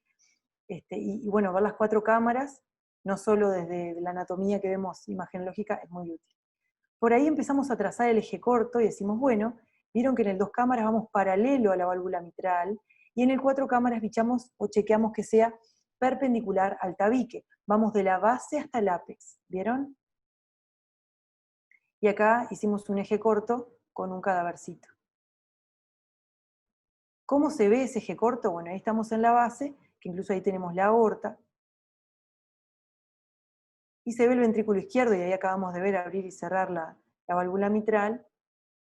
Y bueno, ver las 4 cámaras, no solo desde la anatomía que vemos imagenológica, es muy útil. Por ahí empezamos a trazar el eje corto y decimos, bueno, vieron que en el 2 cámaras vamos paralelo a la válvula mitral, y en el 4 cámaras bichamos o chequeamos que sea perpendicular al tabique. Vamos de la base hasta el ápex, ¿vieron? Y acá hicimos un eje corto con un cadavercito. ¿Cómo se ve ese eje corto? Bueno, ahí estamos en la base, que incluso ahí tenemos la aorta, y se ve el ventrículo izquierdo, y ahí acabamos de ver abrir y cerrar la válvula mitral,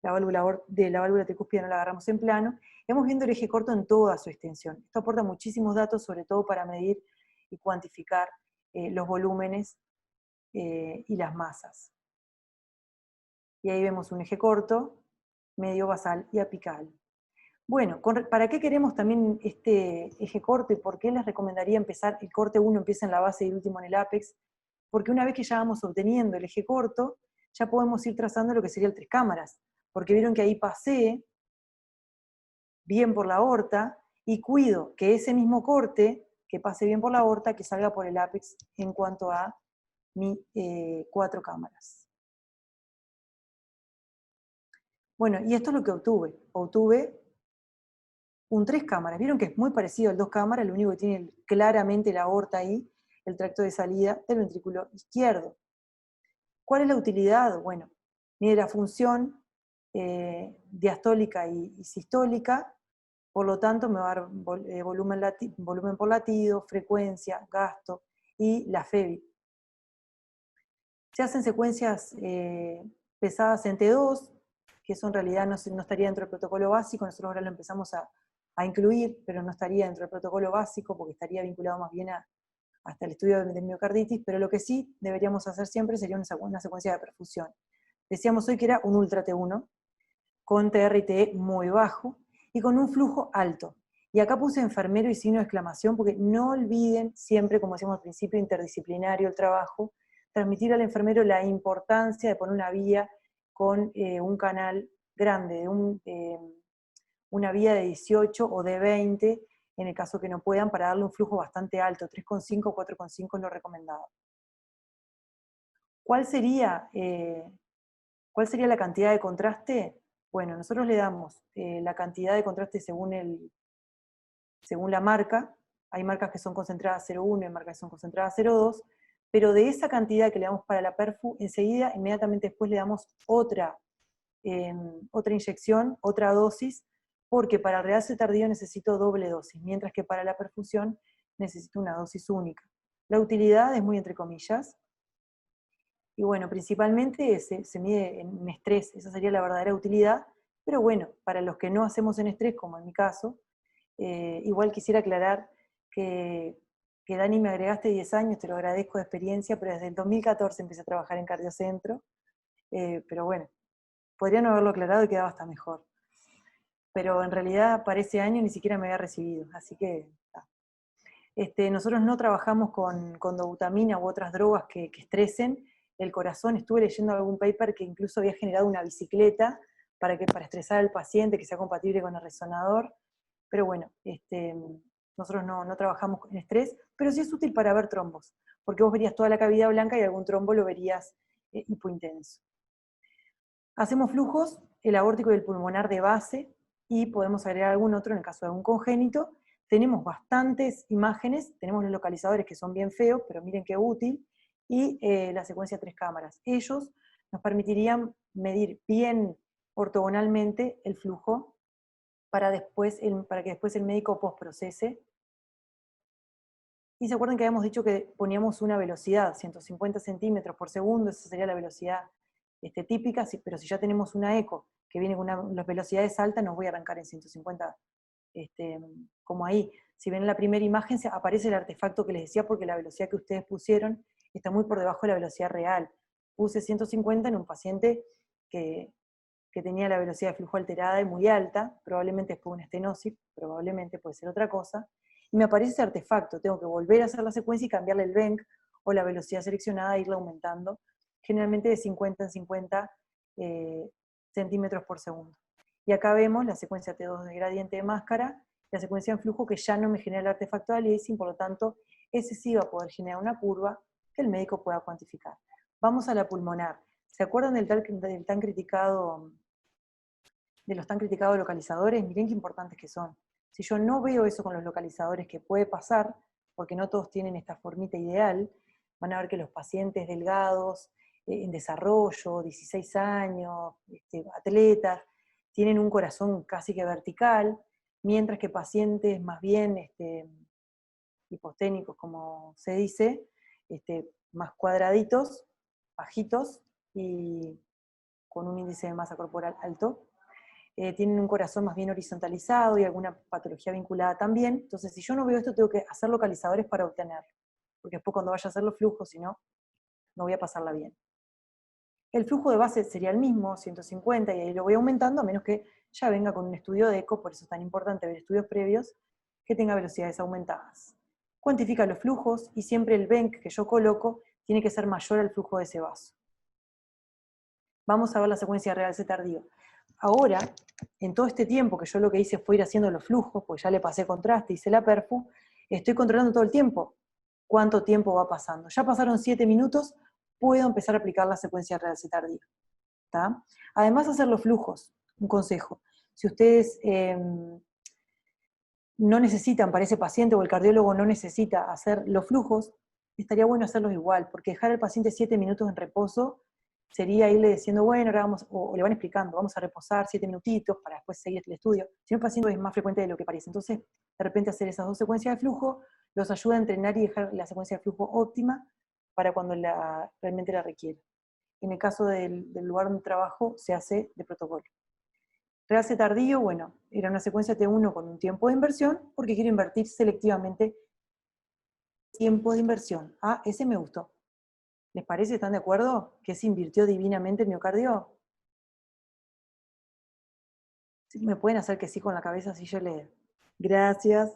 la válvula tricúspide no la agarramos en plano, y vamos viendo el eje corto en toda su extensión. Esto aporta muchísimos datos, sobre todo para medir y cuantificar los volúmenes y las masas. Y ahí vemos un eje corto, medio basal y apical. Bueno, ¿para qué queremos también este eje corto y por qué les recomendaría empezar, el corte 1 empieza en la base y el último en el ápex? Porque una vez que ya vamos obteniendo el eje corto, ya podemos ir trazando lo que sería el 3 cámaras, porque vieron que ahí pasé bien por la aorta y cuido que ese mismo corte, que pase bien por la aorta, que salga por el ápex en cuanto a mi 4 cámaras. Bueno, y esto es lo que obtuve. Obtuve un 3 cámaras. Vieron que es muy parecido al 2 cámaras, lo único que tiene claramente la aorta ahí, el tracto de salida del ventrículo izquierdo. ¿Cuál es la utilidad? Bueno, mide la función diastólica y sistólica, por lo tanto me va a dar volumen por latido, frecuencia, gasto y la FEBI. Se hacen secuencias pesadas en T2, que eso en realidad no estaría dentro del protocolo básico, nosotros ahora lo empezamos a incluir, pero no estaría dentro del protocolo básico porque estaría vinculado más bien hasta el estudio de miocarditis, pero lo que sí deberíamos hacer siempre sería una secuencia de perfusión. Decíamos hoy que era un ultra T1, con TRT muy bajo y con un flujo alto. Y acá puse enfermero y signo de exclamación porque no olviden siempre, como decíamos al principio, interdisciplinario el trabajo, transmitir al enfermero la importancia de poner una vía con un canal grande, una vía de 18 o de 20, en el caso que no puedan, para darle un flujo bastante alto, 3,5 o 4,5 es lo recomendado. ¿Cuál sería la cantidad de contraste? Bueno, nosotros le damos la cantidad de contraste según la marca. Hay marcas que son concentradas 0,1, hay marcas que son concentradas 0,2, pero de esa cantidad que le damos para la perfu, enseguida, inmediatamente después le damos otra inyección, otra dosis, porque para el realce tardío necesito doble dosis, mientras que para la perfusión necesito una dosis única. La utilidad es muy entre comillas, y bueno, principalmente se mide en estrés, esa sería la verdadera utilidad, pero bueno, para los que no hacemos en estrés, como en mi caso, igual quisiera aclarar que Dani, me agregaste 10 años, te lo agradezco de experiencia, pero desde el 2014 empecé a trabajar en cardiocentro, pero bueno, podría no haberlo aclarado y quedaba hasta mejor. Pero en realidad para ese año ni siquiera me había recibido, así que... nosotros no trabajamos con dobutamina u otras drogas que estresen el corazón. Estuve leyendo algún paper que incluso había generado una bicicleta para estresar al paciente, que sea compatible con el resonador, pero bueno, nosotros no trabajamos con estrés, pero sí es útil para ver trombos, porque vos verías toda la cavidad blanca y algún trombo lo verías hipointenso. Hacemos flujos, el aórtico y el pulmonar de base, y podemos agregar algún otro en el caso de un congénito. Tenemos bastantes imágenes, tenemos los localizadores que son bien feos, pero miren qué útil, y la secuencia 3 cámaras. Ellos nos permitirían medir bien ortogonalmente el flujo para que después el médico postprocese. Y se acuerdan que habíamos dicho que poníamos una velocidad, 150 centímetros por segundo, esa sería la velocidad típica, pero si ya tenemos una eco que viene con las velocidades altas, nos voy a arrancar en 150, como ahí. Si ven en la primera imagen, aparece el artefacto que les decía, porque la velocidad que ustedes pusieron está muy por debajo de la velocidad real. Puse 150 en un paciente que tenía la velocidad de flujo alterada y muy alta, probablemente es por una estenosis, probablemente puede ser otra cosa, y me aparece ese artefacto, tengo que volver a hacer la secuencia y cambiarle el BENC o la velocidad seleccionada e irla aumentando, generalmente de 50 en 50 centímetros por segundo. Y acá vemos la secuencia T2 de gradiente de máscara, la secuencia en flujo que ya no me genera el artefacto de aliasing, por lo tanto, ese sí va a poder generar una curva que el médico pueda cuantificar. Vamos a la pulmonar. ¿Se acuerdan de los tan criticados localizadores? Miren qué importantes que son. Si yo no veo eso con los localizadores, que puede pasar, porque no todos tienen esta formita ideal, van a ver que los pacientes delgados, en desarrollo, 16 años, atletas, tienen un corazón casi que vertical, mientras que pacientes más bien hiposténicos, como se dice, más cuadraditos, bajitos y con un índice de masa corporal alto, tienen un corazón más bien horizontalizado y alguna patología vinculada también. Entonces, si yo no veo esto, tengo que hacer localizadores para obtenerlo, porque después cuando vaya a hacer los flujos, si no, no voy a pasarla bien. El flujo de base sería el mismo, 150, y ahí lo voy aumentando, a menos que ya venga con un estudio de eco, por eso es tan importante ver estudios previos, que tenga velocidades aumentadas. Cuantifica los flujos, y siempre el BENC que yo coloco tiene que ser mayor al flujo de ese vaso. Vamos a ver la secuencia de realce tardío. Ahora, en todo este tiempo que yo lo que hice fue ir haciendo los flujos, porque ya le pasé contraste, hice la perfu, estoy controlando todo el tiempo cuánto tiempo va pasando. Ya pasaron 7 minutos, puedo empezar a aplicar la secuencia de realce tardío. ¿Tá? Además, hacer los flujos, un consejo. Si ustedes no necesitan para ese paciente, o el cardiólogo no necesita hacer los flujos, estaría bueno hacerlos igual, porque dejar al paciente 7 minutos en reposo sería irle diciendo, bueno, ahora vamos, o le van explicando, vamos a reposar 7 minutitos para después seguir el estudio. Si un paciente es más frecuente de lo que parece, entonces de repente hacer esas 2 secuencias de flujo los ayuda a entrenar y dejar la secuencia de flujo óptima para cuando realmente la requiera. En el caso del lugar donde trabajo, se hace de protocolo. Realce tardío, bueno, era una secuencia T1 con un tiempo de inversión, porque quiero invertir selectivamente tiempo de inversión. Ah, ese me gustó. ¿Les parece? ¿Están de acuerdo? ¿Que se invirtió divinamente el miocardio? ¿Me pueden hacer que sí con la cabeza si yo le... Gracias.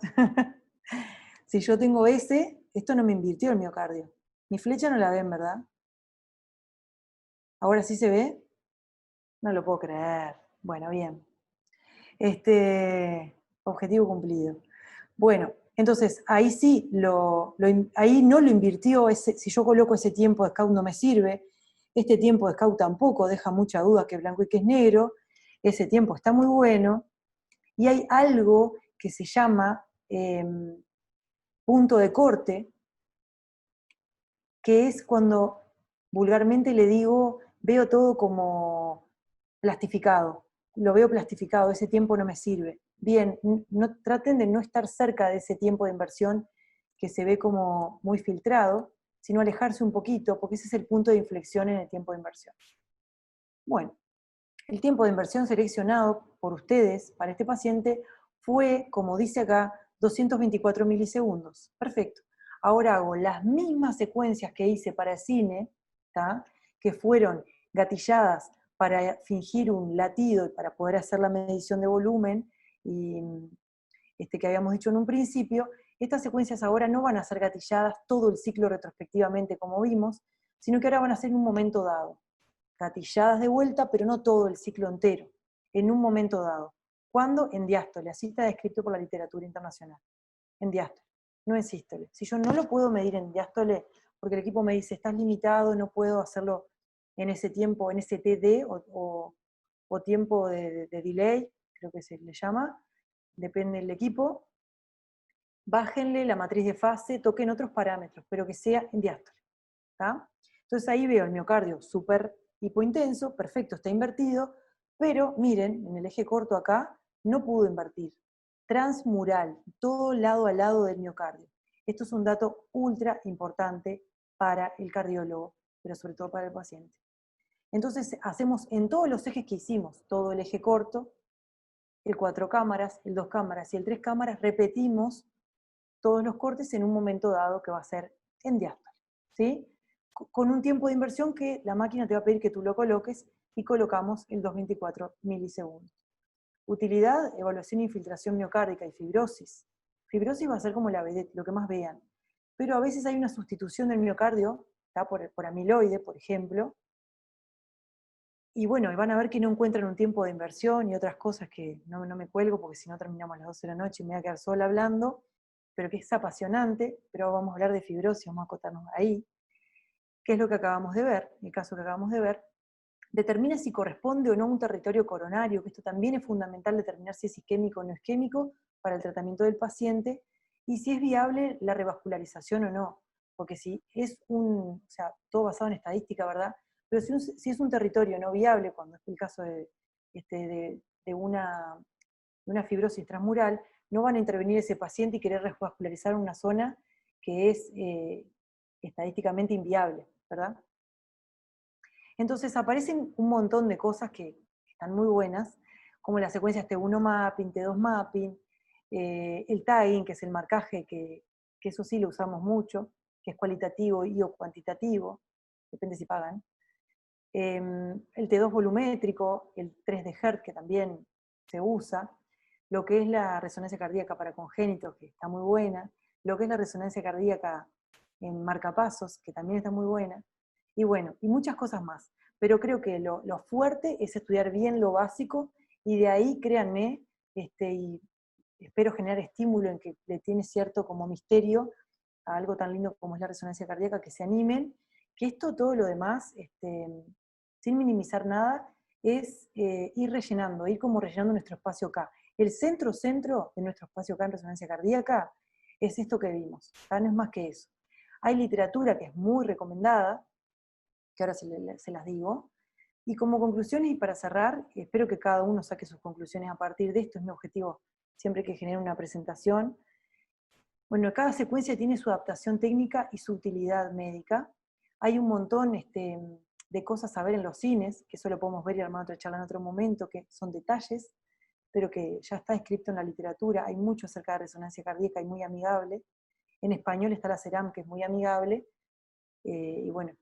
Si yo tengo ese, esto no me invirtió el miocardio. Mi flecha no la ven, ¿verdad? ¿Ahora sí se ve? No lo puedo creer. Bueno, bien. Objetivo cumplido. Bueno, entonces ahí sí, ahí no lo invirtió, si yo coloco ese tiempo de scout no me sirve, este tiempo de scout tampoco, deja mucha duda que es blanco y que es negro, ese tiempo está muy bueno, y hay algo que se llama punto de corte, que es cuando vulgarmente le digo, veo todo como plastificado, lo veo plastificado, ese tiempo no me sirve. Bien, no, traten de no estar cerca de ese tiempo de inversión que se ve como muy filtrado, sino alejarse un poquito, porque ese es el punto de inflexión en el tiempo de inversión. Bueno, el tiempo de inversión seleccionado por ustedes para este paciente fue, como dice acá, 224 milisegundos. Perfecto. Ahora hago las mismas secuencias que hice para el cine, ¿tá? Que fueron gatilladas para fingir un latido y para poder hacer la medición de volumen y que habíamos dicho en un principio. Estas secuencias ahora no van a ser gatilladas todo el ciclo retrospectivamente como vimos, sino que ahora van a ser en un momento dado. Gatilladas de vuelta, pero no todo el ciclo entero, en un momento dado. ¿Cuándo? En diástole, así está descrito por la literatura internacional. En diástole, no en sístole. Si yo no lo puedo medir en diástole, porque el equipo me dice, estás limitado, no puedo hacerlo en ese tiempo, en ese TD o tiempo de delay, creo que se le llama, depende del equipo, bájenle la matriz de fase, toquen otros parámetros, pero que sea en diástole. ¿Tá? Entonces ahí veo el miocardio súper hipointenso, perfecto, está invertido, pero miren, en el eje corto acá, no pudo invertir. Transmural, todo lado a lado del miocardio. Esto es un dato ultra importante para el cardiólogo, pero sobre todo para el paciente. Entonces hacemos en todos los ejes que hicimos, todo el eje corto, el 4 cámaras, el 2 cámaras y el 3 cámaras, repetimos todos los cortes en un momento dado que va a ser en diástole, ¿sí? Con un tiempo de inversión que la máquina te va a pedir que tú lo coloques y colocamos el 224 milisegundos. Utilidad, evaluación e infiltración miocárdica y fibrosis. Fibrosis va a ser como la vedette, lo que más vean. Pero a veces hay una sustitución del miocardio, ¿tá? por amiloide, por ejemplo, y bueno, van a ver que no encuentran un tiempo de inversión y otras cosas que no me cuelgo porque si no terminamos a las 12 de la noche y me voy a quedar sola hablando, pero que es apasionante, pero vamos a hablar de fibrosis, vamos a acotarnos ahí. ¿Qué es lo que acabamos de ver? El caso que acabamos de ver, determina si corresponde o no a un territorio coronario, que esto también es fundamental determinar si es isquémico o no isquémico para el tratamiento del paciente, y si es viable la revascularización o no, porque si es o sea, todo basado en estadística, ¿verdad? Pero si es un territorio no viable, cuando es el caso de una fibrosis transmural, no van a intervenir ese paciente y querer revascularizar una zona que es estadísticamente inviable, ¿verdad? Entonces aparecen un montón de cosas que están muy buenas, como las secuencias T1 mapping, T2 mapping, el tagging, que es el marcaje, que eso sí lo usamos mucho, que es cualitativo y o cuantitativo, depende si pagan. El T2 volumétrico, el 3 de Hertz, que también se usa, lo que es la resonancia cardíaca para congénitos, que está muy buena, lo que es la resonancia cardíaca en marcapasos, que también está muy buena, y bueno, y muchas cosas más. Pero creo que lo fuerte es estudiar bien lo básico, y de ahí, créanme, y espero generar estímulo en que le tiene cierto como misterio a algo tan lindo como es la resonancia cardíaca, que se animen, que esto, todo lo demás, sin minimizar nada, es ir rellenando, ir como rellenando nuestro espacio acá. El centro de nuestro espacio acá en resonancia cardíaca es esto que vimos, no es más que eso. Hay literatura que es muy recomendada, que ahora se las digo, y como conclusiones y para cerrar, espero que cada uno saque sus conclusiones a partir de esto, es mi objetivo siempre que genere una presentación. Bueno, cada secuencia tiene su adaptación técnica y su utilidad médica. Hay un montón de cosas a ver en los cines, que eso lo podemos ver y armar otra charla en otro momento, que son detalles, pero que ya está escrito en la literatura. Hay mucho acerca de resonancia cardíaca y muy amigable. En español está la CERAM, que es muy amigable, y bueno,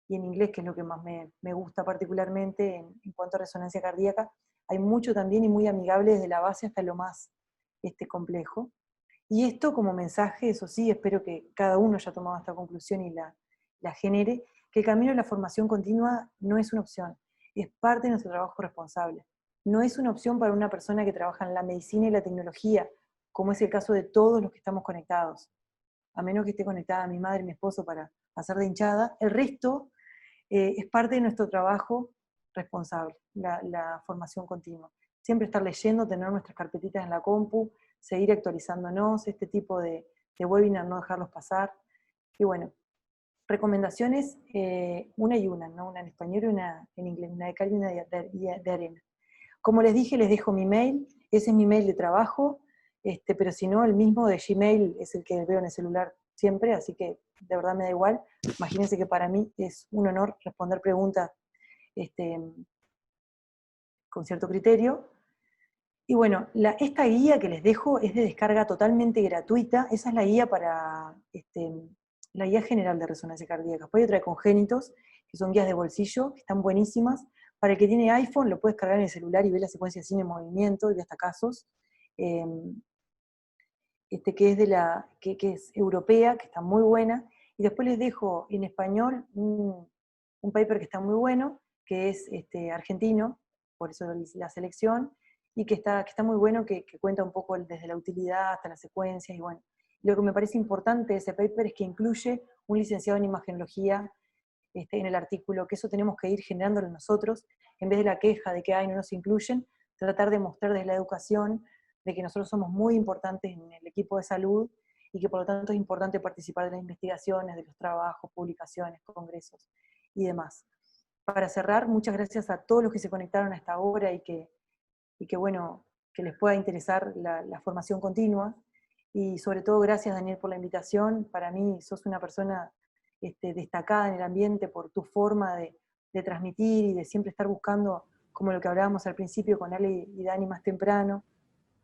y en inglés, que es lo que más me gusta particularmente en cuanto a resonancia cardíaca, hay mucho también y muy amigable desde la base hasta lo más complejo. Y esto como mensaje, eso sí, espero que cada uno haya tomado esta conclusión y la genere, que el camino de la formación continua no es una opción, es parte de nuestro trabajo responsable. No es una opción para una persona que trabaja en la medicina y la tecnología, como es el caso de todos los que estamos conectados. A menos que esté conectada mi madre y mi esposo para hacer de hinchada, el resto es parte de nuestro trabajo responsable, la formación continua. Siempre estar leyendo, tener nuestras carpetitas en la compu, seguir actualizándonos, este tipo de webinar, no dejarlos pasar. Y bueno, recomendaciones, una y una, ¿no? Una en español y una en inglés, una de cal y una de arena. Como les dije, les dejo mi mail, ese es mi mail de trabajo, pero si no, el mismo de Gmail es el que veo en el celular siempre, así que de verdad me da igual. Imagínense que para mí es un honor responder preguntas con cierto criterio. Y bueno, esta guía que les dejo es de descarga totalmente gratuita, esa es la guía para la guía general de resonancia cardíaca. Después hay otra de congénitos, que son guías de bolsillo, que están buenísimas. Para el que tiene iPhone, lo puedes cargar en el celular y ver la secuencia sin movimiento, y ve hasta casos. Que es que es europea, que está muy buena. Y después les dejo en español un paper que está muy bueno, que es argentino, por eso la selección, y que está muy bueno, que cuenta un poco desde la utilidad hasta las secuencias, y bueno. Lo que me parece importante de ese paper es que incluye un licenciado en imagenología en el artículo, que eso tenemos que ir generándolo nosotros, en vez de la queja de que no nos incluyen, tratar de mostrar desde la educación de que nosotros somos muy importantes en el equipo de salud y que por lo tanto es importante participar de las investigaciones, de los trabajos, publicaciones, congresos y demás. Para cerrar, muchas gracias a todos los que se conectaron hasta ahora y que bueno, que les pueda interesar la formación continua. Y sobre todo, gracias Daniel por la invitación. Para mí sos una persona destacada en el ambiente por tu forma de transmitir y de siempre estar buscando, como lo que hablábamos al principio con Ale y Dani más temprano,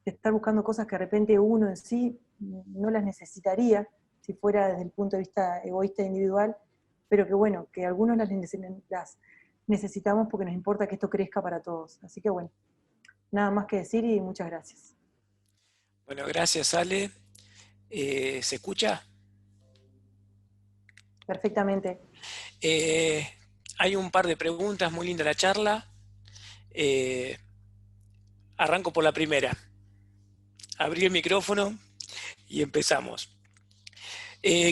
de estar buscando cosas que de repente uno en sí no las necesitaría, si fuera desde el punto de vista egoísta e individual, pero que bueno, que algunos las necesitamos porque nos importa que esto crezca para todos. Así que bueno, nada más que decir y muchas gracias. Bueno, gracias Ale. ¿Se escucha? Perfectamente. Hay un par de preguntas, muy linda la charla. Arranco por la primera. Abrí el micrófono y empezamos.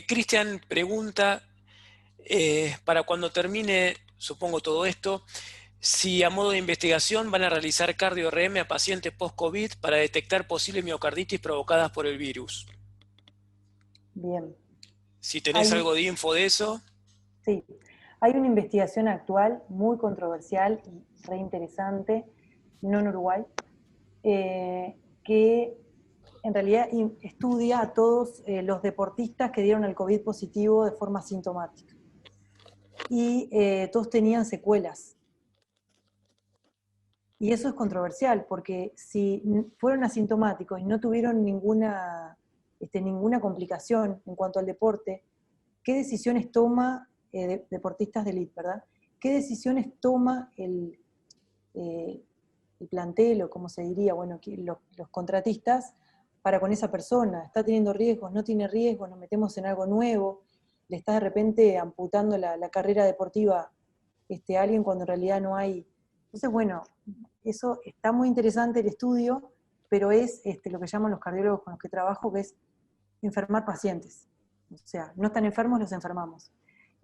Cristian pregunta, para cuando termine, supongo todo esto, si a modo de investigación van a realizar cardio-RM a pacientes post-COVID para detectar posible miocarditis provocadas por el virus. Bien. Si tenés algo de info de eso. Sí, hay una investigación actual muy controversial y re interesante, no en Uruguay, que en realidad estudia a todos los deportistas que dieron el COVID positivo de forma asintomática. Y todos tenían secuelas. Y eso es controversial, porque si fueron asintomáticos y no tuvieron ninguna complicación en cuanto al deporte, ¿qué decisiones toma deportistas de élite, verdad? ¿Qué decisiones toma el plantel, o como se diría, bueno, los contratistas para con esa persona? ¿Está teniendo riesgos? ¿No tiene riesgos? ¿Nos metemos en algo nuevo? ¿Le está de repente amputando la carrera deportiva a alguien cuando en realidad no hay? Entonces, bueno, eso está muy interesante el estudio, pero es lo que llaman los cardiólogos con los que trabajo, que es enfermar pacientes. O sea, no están enfermos, los enfermamos.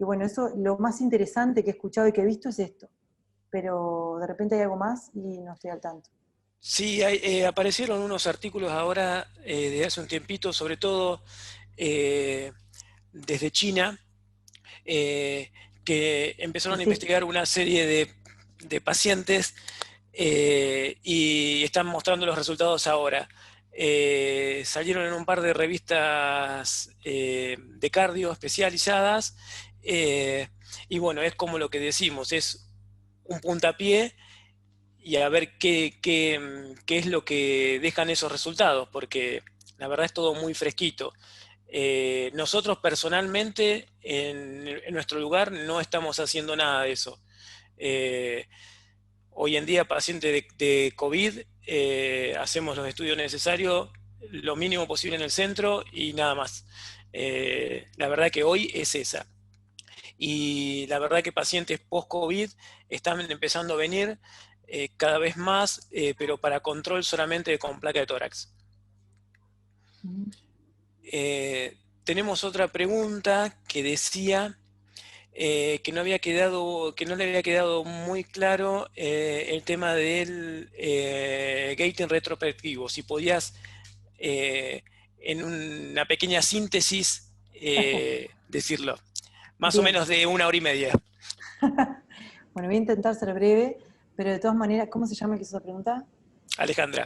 Y bueno, eso, lo más interesante que he escuchado y que he visto es esto. Pero de repente hay algo más y no estoy al tanto. Sí, aparecieron unos artículos ahora de hace un tiempito, sobre todo desde China, que empezaron a investigar una serie de pacientes y están mostrando los resultados ahora. Salieron en un par de revistas de cardio especializadas y bueno, es como lo que decimos, es un puntapié y a ver qué es lo que dejan esos resultados, porque la verdad es todo muy fresquito. Nosotros personalmente en nuestro lugar no estamos haciendo nada de eso. Hoy en día, paciente de COVID, hacemos los estudios necesarios, lo mínimo posible en el centro y nada más. La verdad que hoy es esa. Y la verdad que pacientes post-COVID están empezando a venir cada vez más, pero para control solamente con placa de tórax. Tenemos otra pregunta que decía que no le había quedado muy claro el tema del gating retrospectivo. Si podías, en una pequeña síntesis, decirlo. Más o Bien. menos de 1 hora y media. Bueno, voy a intentar ser breve, pero de todas maneras, ¿cómo se llama el que hizo esa pregunta? Alejandra.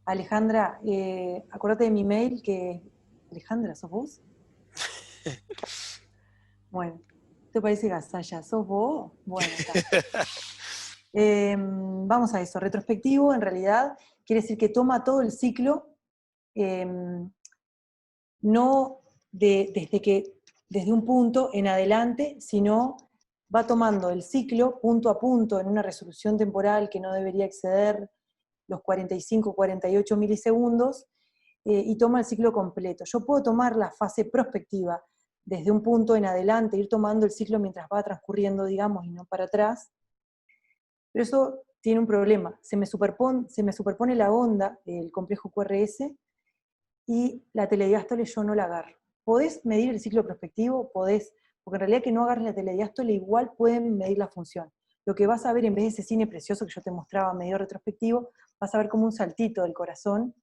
Alejandra, acuérdate de mi mail que... Alejandra, ¿sos vos? Bueno, ¿te parece Gasalla? ¿Sos vos? Bueno, está. Vamos a eso. Retrospectivo, en realidad, quiere decir que toma todo el ciclo, no desde un punto en adelante, sino va tomando el ciclo punto a punto en una resolución temporal que no debería exceder los 45-48 milisegundos, y toma el ciclo completo. Yo puedo tomar la fase prospectiva desde un punto en adelante, ir tomando el ciclo mientras va transcurriendo, digamos, y no para atrás, pero eso tiene un problema. Se me superpone la onda del complejo QRS y la telediástole yo no la agarro. Podés medir el ciclo prospectivo, podés, porque en realidad que no agarres la telediástole igual pueden medir la función. Lo que vas a ver en vez de ese cine precioso que yo te mostraba medio retrospectivo, vas a ver como un saltito del corazón,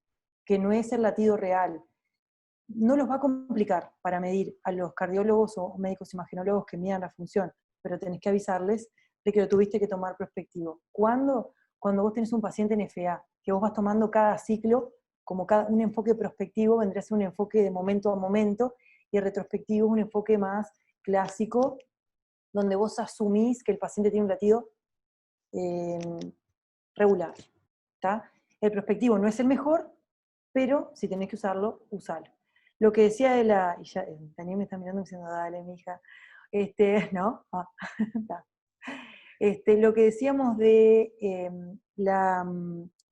que no es el latido real. No los va a complicar para medir a los cardiólogos o médicos imagenólogos que midan la función, pero tenés que avisarles de que lo tuviste que tomar prospectivo. ¿Cuándo? Cuando vos tenés un paciente en FA, que vos vas tomando cada ciclo, como un enfoque prospectivo vendría a ser un enfoque de momento a momento, y el retrospectivo es un enfoque más clásico, donde vos asumís que el paciente tiene un latido regular. ¿Tá? El prospectivo no es el mejor, pero si tenés que usarlo, usalo. Lo que decía de la... Y ya, Daniel me está mirando diciendo, dale, mija. ¿No? Lo que decíamos de la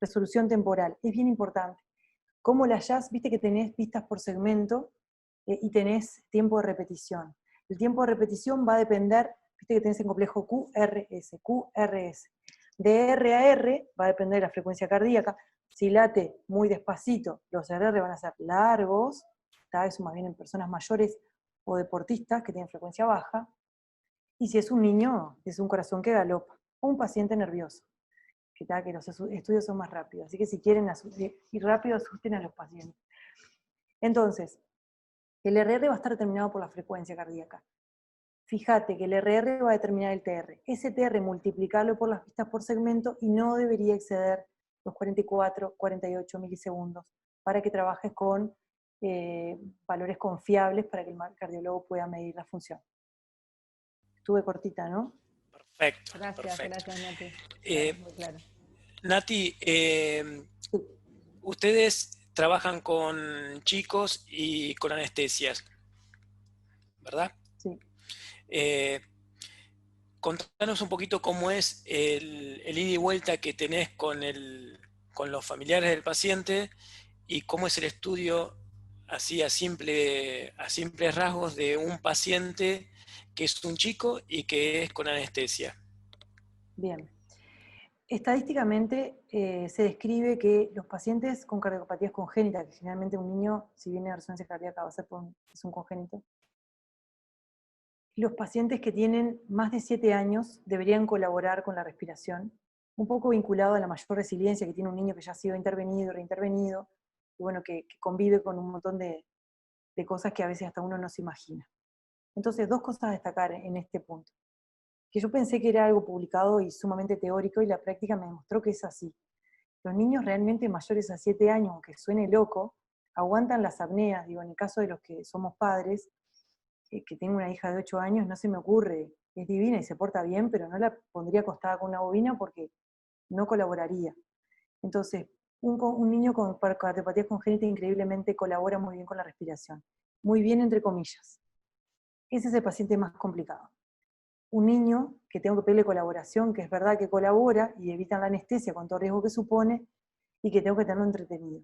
resolución temporal es bien importante. Como la jazz, viste que tenés vistas por segmento y tenés tiempo de repetición. El tiempo de repetición va a depender, viste que tenés el complejo QRS. De R a R va a depender de la frecuencia cardíaca. Si late muy despacito, los RR van a ser largos, eso más bien en personas mayores o deportistas que tienen frecuencia baja. Y si es un niño, es un corazón que galopa, o un paciente nervioso, que los estudios son más rápidos. Así que si quieren ir rápido, asusten a los pacientes. Entonces, el RR va a estar determinado por la frecuencia cardíaca. Fíjate que el RR va a determinar el TR. Ese TR multiplicarlo por las vistas por segmento y no debería exceder los 44-48 milisegundos para que trabajes con valores confiables para que el cardiólogo pueda medir la función. Estuve cortita, ¿no? Perfecto. Gracias, perfecto. gracias, Nati. Muy claro. Nati, ustedes trabajan con chicos y con anestesias, ¿verdad? Sí. Contanos un poquito cómo es el ida y vuelta que tenés con los familiares del paciente y cómo es el estudio así a simples rasgos de un paciente que es un chico y que es con anestesia. Bien. Estadísticamente se describe que los pacientes con cardiopatías congénitas, que generalmente un niño, si viene de resonancia cardíaca, va a ser es un congénito, los pacientes que tienen más de 7 años deberían colaborar con la respiración, un poco vinculado a la mayor resiliencia que tiene un niño que ya ha sido intervenido y reintervenido, y bueno, que convive con un montón de cosas que a veces hasta uno no se imagina. Entonces, 2 cosas a destacar en este punto. Que yo pensé que era algo publicado y sumamente teórico, y la práctica me demostró que es así. Los niños realmente mayores a 7 años, aunque suene loco, aguantan las apneas. Digo, en el caso de los que somos padres, que tengo una hija de 8 años, no se me ocurre, es divina y se porta bien, pero no la pondría acostada con una bobina porque no colaboraría. Entonces, un niño con cardiopatía congénita increíblemente colabora muy bien con la respiración. Muy bien, entre comillas. Ese es el paciente más complicado. un niño que tengo que pedirle colaboración, que es verdad que colabora y evitan la anestesia con todo riesgo que supone, y que tengo que tenerlo entretenido.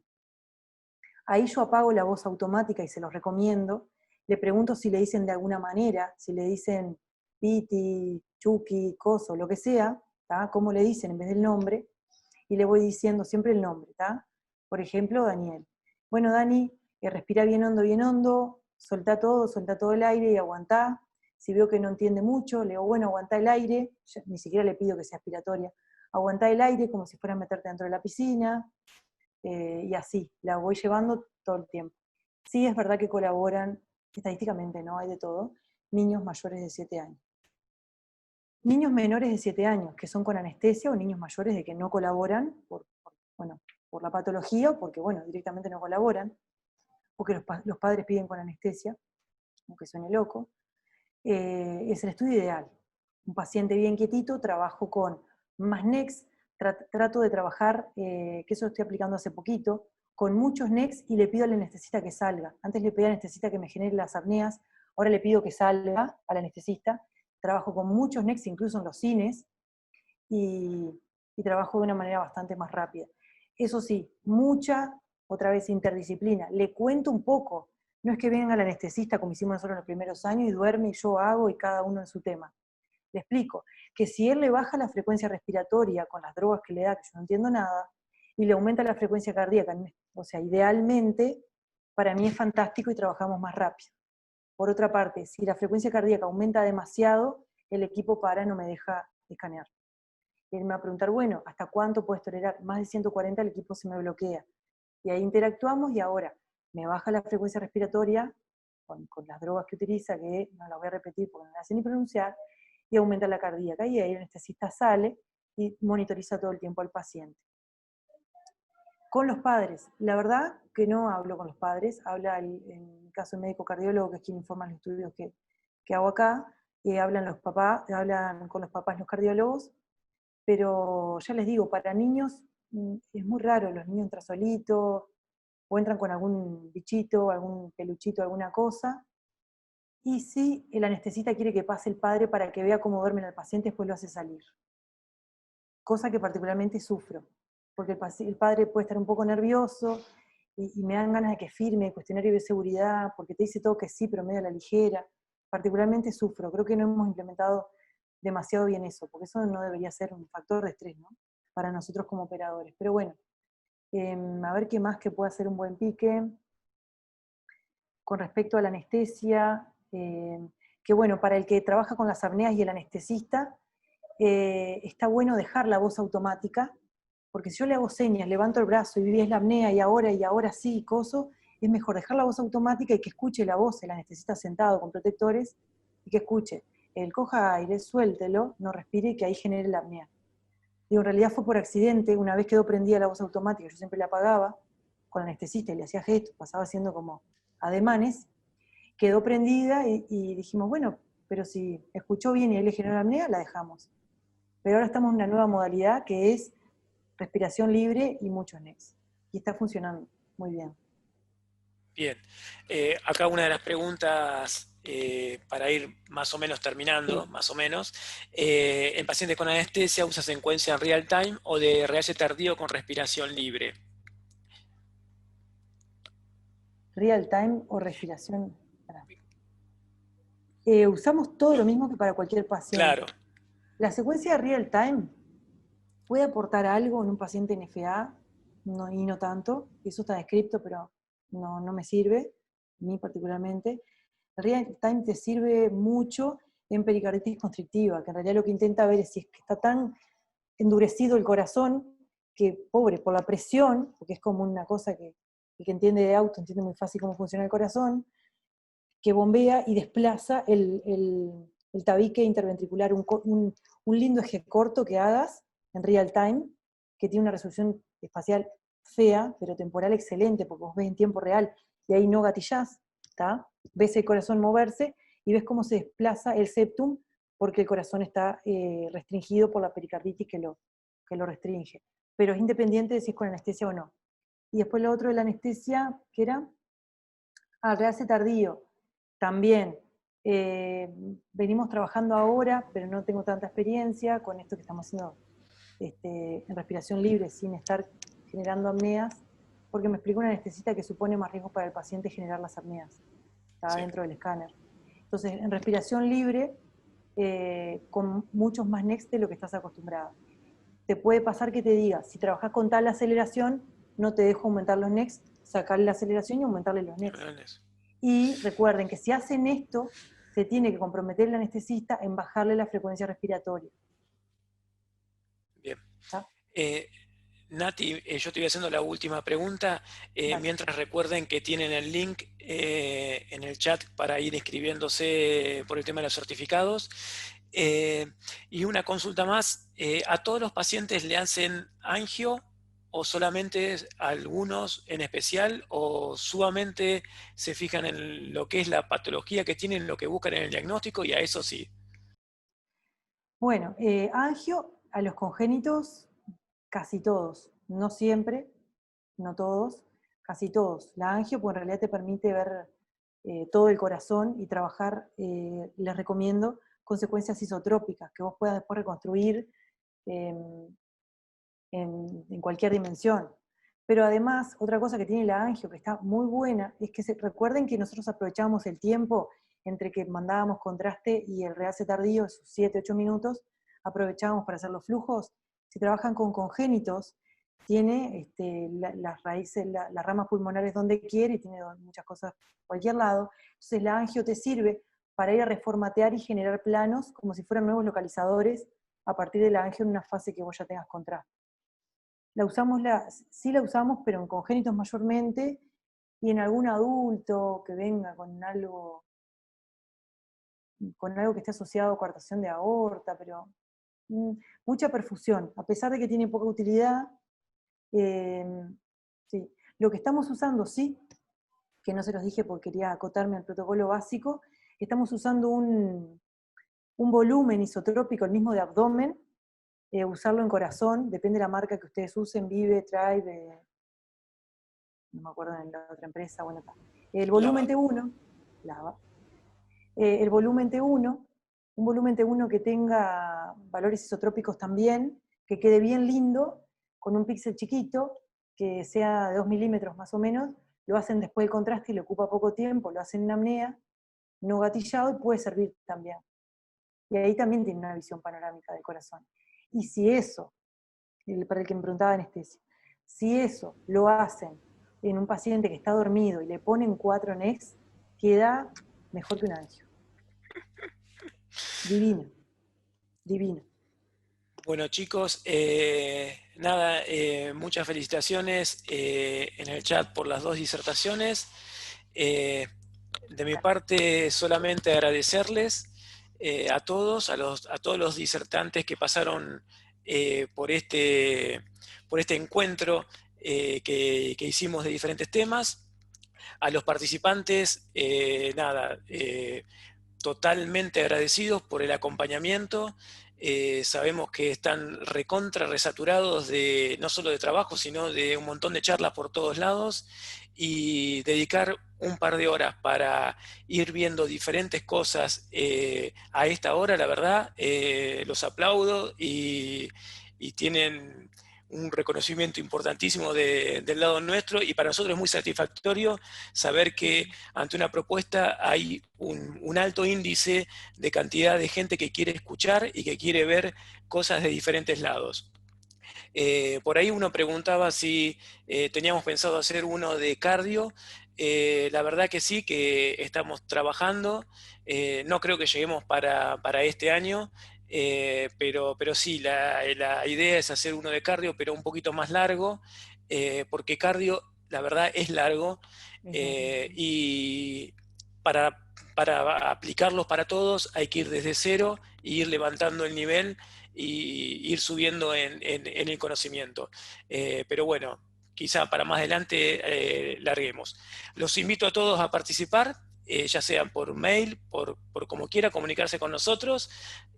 Ahí yo apago la voz automática y se los recomiendo. Le pregunto si le dicen de alguna manera, si le dicen Piti, Chucky, Coso, lo que sea, ¿tá? Cómo le dicen en vez del nombre, y le voy diciendo siempre el nombre, ¿tá? Por ejemplo, Daniel. Bueno, Dani, respira bien hondo, soltá todo el aire y aguantá. Si veo que no entiende mucho, le digo, bueno, aguantá el aire, ni siquiera le pido que sea aspiratoria, aguantá el aire como si fuera a meterte dentro de la piscina, y así, la voy llevando todo el tiempo. Sí, es verdad que colaboran, estadísticamente, ¿no? Hay de todo, niños mayores de 7 años. Niños menores de 7 años, que son con anestesia, o niños mayores de que no colaboran por la patología, o porque, bueno, directamente no colaboran, porque los padres piden con anestesia, aunque suene loco, es el estudio ideal. Un paciente bien quietito, trabajo con más NECs, trato de trabajar, que eso estoy aplicando hace poquito, con muchos NECs y le pido al anestesista que salga. Antes le pedía al anestesista que me genere las apneas, ahora le pido que salga al anestesista. Trabajo con muchos NECs, incluso en los cines, y trabajo de una manera bastante más rápida. Eso sí, otra vez, interdisciplina. Le cuento un poco. No es que venga el anestesista, como hicimos nosotros en los primeros años, y duerme y yo hago y cada uno en su tema. Le explico que si él le baja la frecuencia respiratoria con las drogas que le da, que yo no entiendo nada, y le aumenta la frecuencia cardíaca, o sea, idealmente, para mí es fantástico y trabajamos más rápido. Por otra parte, si la frecuencia cardíaca aumenta demasiado, el equipo no me deja escanear. Y él me va a preguntar, bueno, ¿hasta cuánto puedes tolerar? Más de 140 el equipo se me bloquea. Y ahí interactuamos y ahora me baja la frecuencia respiratoria con las drogas que utiliza, que no las voy a repetir porque no las sé ni pronunciar, y aumenta la cardíaca. Y ahí el anestesista sale y monitoriza todo el tiempo al paciente. Con los padres, la verdad que no hablo con los padres, habla en mi caso el médico cardiólogo, que es quien informa los estudios que hago acá, y hablan con los papás los cardiólogos, pero ya les digo, para niños es muy raro, los niños entran solitos, o entran con algún bichito, algún peluchito, alguna cosa, y si el anestesista quiere que pase el padre para que vea cómo duermen al paciente, después lo hace salir. Cosa que particularmente sufro, porque el padre puede estar un poco nervioso, y me dan ganas de que firme cuestionario de seguridad, porque te dice todo que sí, pero medio a la ligera. Particularmente sufro, creo que no hemos implementado demasiado bien eso, porque eso no debería ser un factor de estrés, ¿no? Para nosotros como operadores. Pero bueno, a ver qué más que pueda ser un buen pique. Con respecto a la anestesia, que bueno, para el que trabaja con las apneas y el anestesista, está bueno dejar la voz automática, porque si yo le hago señas, levanto el brazo y es la apnea y ahora sí, coso, es mejor dejar la voz automática y que escuche la voz, el anestesista sentado con protectores, y que escuche, el coja aire, suéltelo, no respire y que ahí genere la apnea. Digo, en realidad fue por accidente, una vez quedó prendida la voz automática, yo siempre la apagaba con el anestesista y le hacía gestos, pasaba haciendo como ademanes, quedó prendida y dijimos, bueno, pero si escuchó bien y él le generó la apnea, la dejamos. Pero ahora estamos en una nueva modalidad que es respiración libre y muchos NECs. Y está funcionando muy bien. Bien. Acá una de las preguntas, para ir más o menos terminando, Sí. más o menos, ¿el paciente con anestesia usa secuencia en real time o de RH tardío con respiración libre? Real time o respiración. Usamos todo lo mismo que para cualquier paciente. Claro. La secuencia de real time puede aportar algo en un paciente NFA, y no tanto, eso está descrito, pero no me sirve, a mí particularmente. Real time te sirve mucho en pericarditis constrictiva, que en realidad lo que intenta ver es si es que está tan endurecido el corazón, que pobre, por la presión, porque es como una cosa que el que entiende de auto entiende muy fácil cómo funciona el corazón, que bombea y desplaza el tabique interventricular, un lindo eje corto que hagas en real time, que tiene una resolución espacial fea, pero temporal excelente, porque vos ves en tiempo real, y ahí no gatillás, ¿tá? Ves el corazón moverse, y ves cómo se desplaza el septum, porque el corazón está restringido por la pericarditis que lo restringe. Pero es independiente de si es con anestesia o no. Y después lo otro de la anestesia, ¿qué era? Rehace tardío. También, Venimos trabajando ahora, pero no tengo tanta experiencia con esto que estamos haciendo en respiración libre, sin estar generando apneas, porque me explicó una anestesista que supone más riesgo para el paciente generar las apneas. Está dentro del escáner. Entonces, en respiración libre, con muchos más NEX de lo que estás acostumbrado. Te puede pasar que te diga, si trabajas con tal aceleración, no te dejo aumentar los NEX, sacarle la aceleración y aumentarle los NEX. Y recuerden que si hacen esto, se tiene que comprometer el anestesista en bajarle la frecuencia respiratoria. Bien. Nati, yo te voy haciendo la última pregunta. Mientras recuerden que tienen el link en el chat para ir inscribiéndose por el tema de los certificados. Y una consulta más, ¿a todos los pacientes le hacen angio o solamente a algunos en especial o sumamente se fijan en lo que es la patología que tienen, lo que buscan en el diagnóstico y a eso sí? Bueno, angio a los congénitos casi todos, no siempre, no todos, casi todos. La angio pues en realidad te permite ver todo el corazón y trabajar, les recomiendo, consecuencias isotrópicas, que vos puedas después reconstruir en cualquier dimensión. Pero además, otra cosa que tiene la angio, que está muy buena, es que recuerden que nosotros aprovechábamos el tiempo entre que mandábamos contraste y el realce tardío, esos 7-8 minutos, aprovechábamos para hacer los flujos. Si trabajan con congénitos, tiene las raíces, las ramas pulmonares donde quiere, y tiene muchas cosas por cualquier lado. Entonces la angio te sirve para ir a reformatear y generar planos como si fueran nuevos localizadores a partir de la angio en una fase que vos ya tengas contraste. Sí la usamos, pero en congénitos mayormente, y en algún adulto que venga con algo que esté asociado a coartación de aorta, pero mucha perfusión, a pesar de que tiene poca utilidad. Sí. Lo que estamos usando, sí, que no se los dije porque quería acotarme al protocolo básico, estamos usando un volumen isotrópico, el mismo de abdomen, usarlo en corazón, depende de la marca que ustedes usen, Vive, Tribe, no me acuerdo en la otra empresa, bueno, está. El volumen T1, Lava. El volumen T1, un volumen T1 que tenga valores isotrópicos también, que quede bien lindo, con un píxel chiquito, que sea de 2 milímetros más o menos, lo hacen después del contraste y le ocupa poco tiempo, lo hacen en apnea, no gatillado, y puede servir también. Y ahí también tiene una visión panorámica del corazón. Y si eso, para el que me preguntaba anestesia, si eso lo hacen en un paciente que está dormido y le ponen 4 NEX, queda mejor que un angio. Divino, divino. Bueno chicos, nada, muchas felicitaciones en el chat por las 2 disertaciones. De mi parte solamente agradecerles a todos, a todos los disertantes que pasaron por este encuentro que hicimos de diferentes temas. A los participantes, nada, totalmente agradecidos por el acompañamiento. Sabemos que están recontra resaturados no solo de trabajo, sino de un montón de charlas por todos lados, y dedicar un par de horas para ir viendo diferentes cosas a esta hora, la verdad, los aplaudo y tienen un reconocimiento importantísimo del lado nuestro, y para nosotros es muy satisfactorio saber que ante una propuesta hay un alto índice de cantidad de gente que quiere escuchar y que quiere ver cosas de diferentes lados. Por ahí uno preguntaba si teníamos pensado hacer uno de cardio. La verdad que sí, que estamos trabajando. No creo que lleguemos para este año, pero sí, la idea es hacer uno de cardio, pero un poquito más largo, porque cardio, la verdad, es largo. Y para aplicarlos para todos hay que ir desde cero e ir levantando el nivel y ir subiendo en el conocimiento. Pero bueno, quizá para más adelante larguemos. Los invito a todos a participar, ya sea por mail, por como quiera comunicarse con nosotros.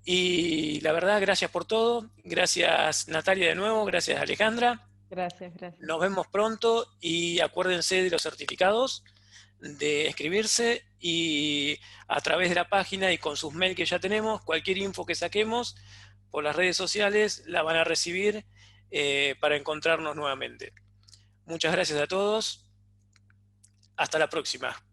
Y la verdad, gracias por todo. Gracias Natalia de nuevo, gracias Alejandra. Gracias, gracias. Nos vemos pronto y acuérdense de los certificados. de escribirse, y a través de la página y con sus mails que ya tenemos, cualquier info que saquemos por las redes sociales la van a recibir para encontrarnos nuevamente. Muchas gracias a todos. Hasta la próxima.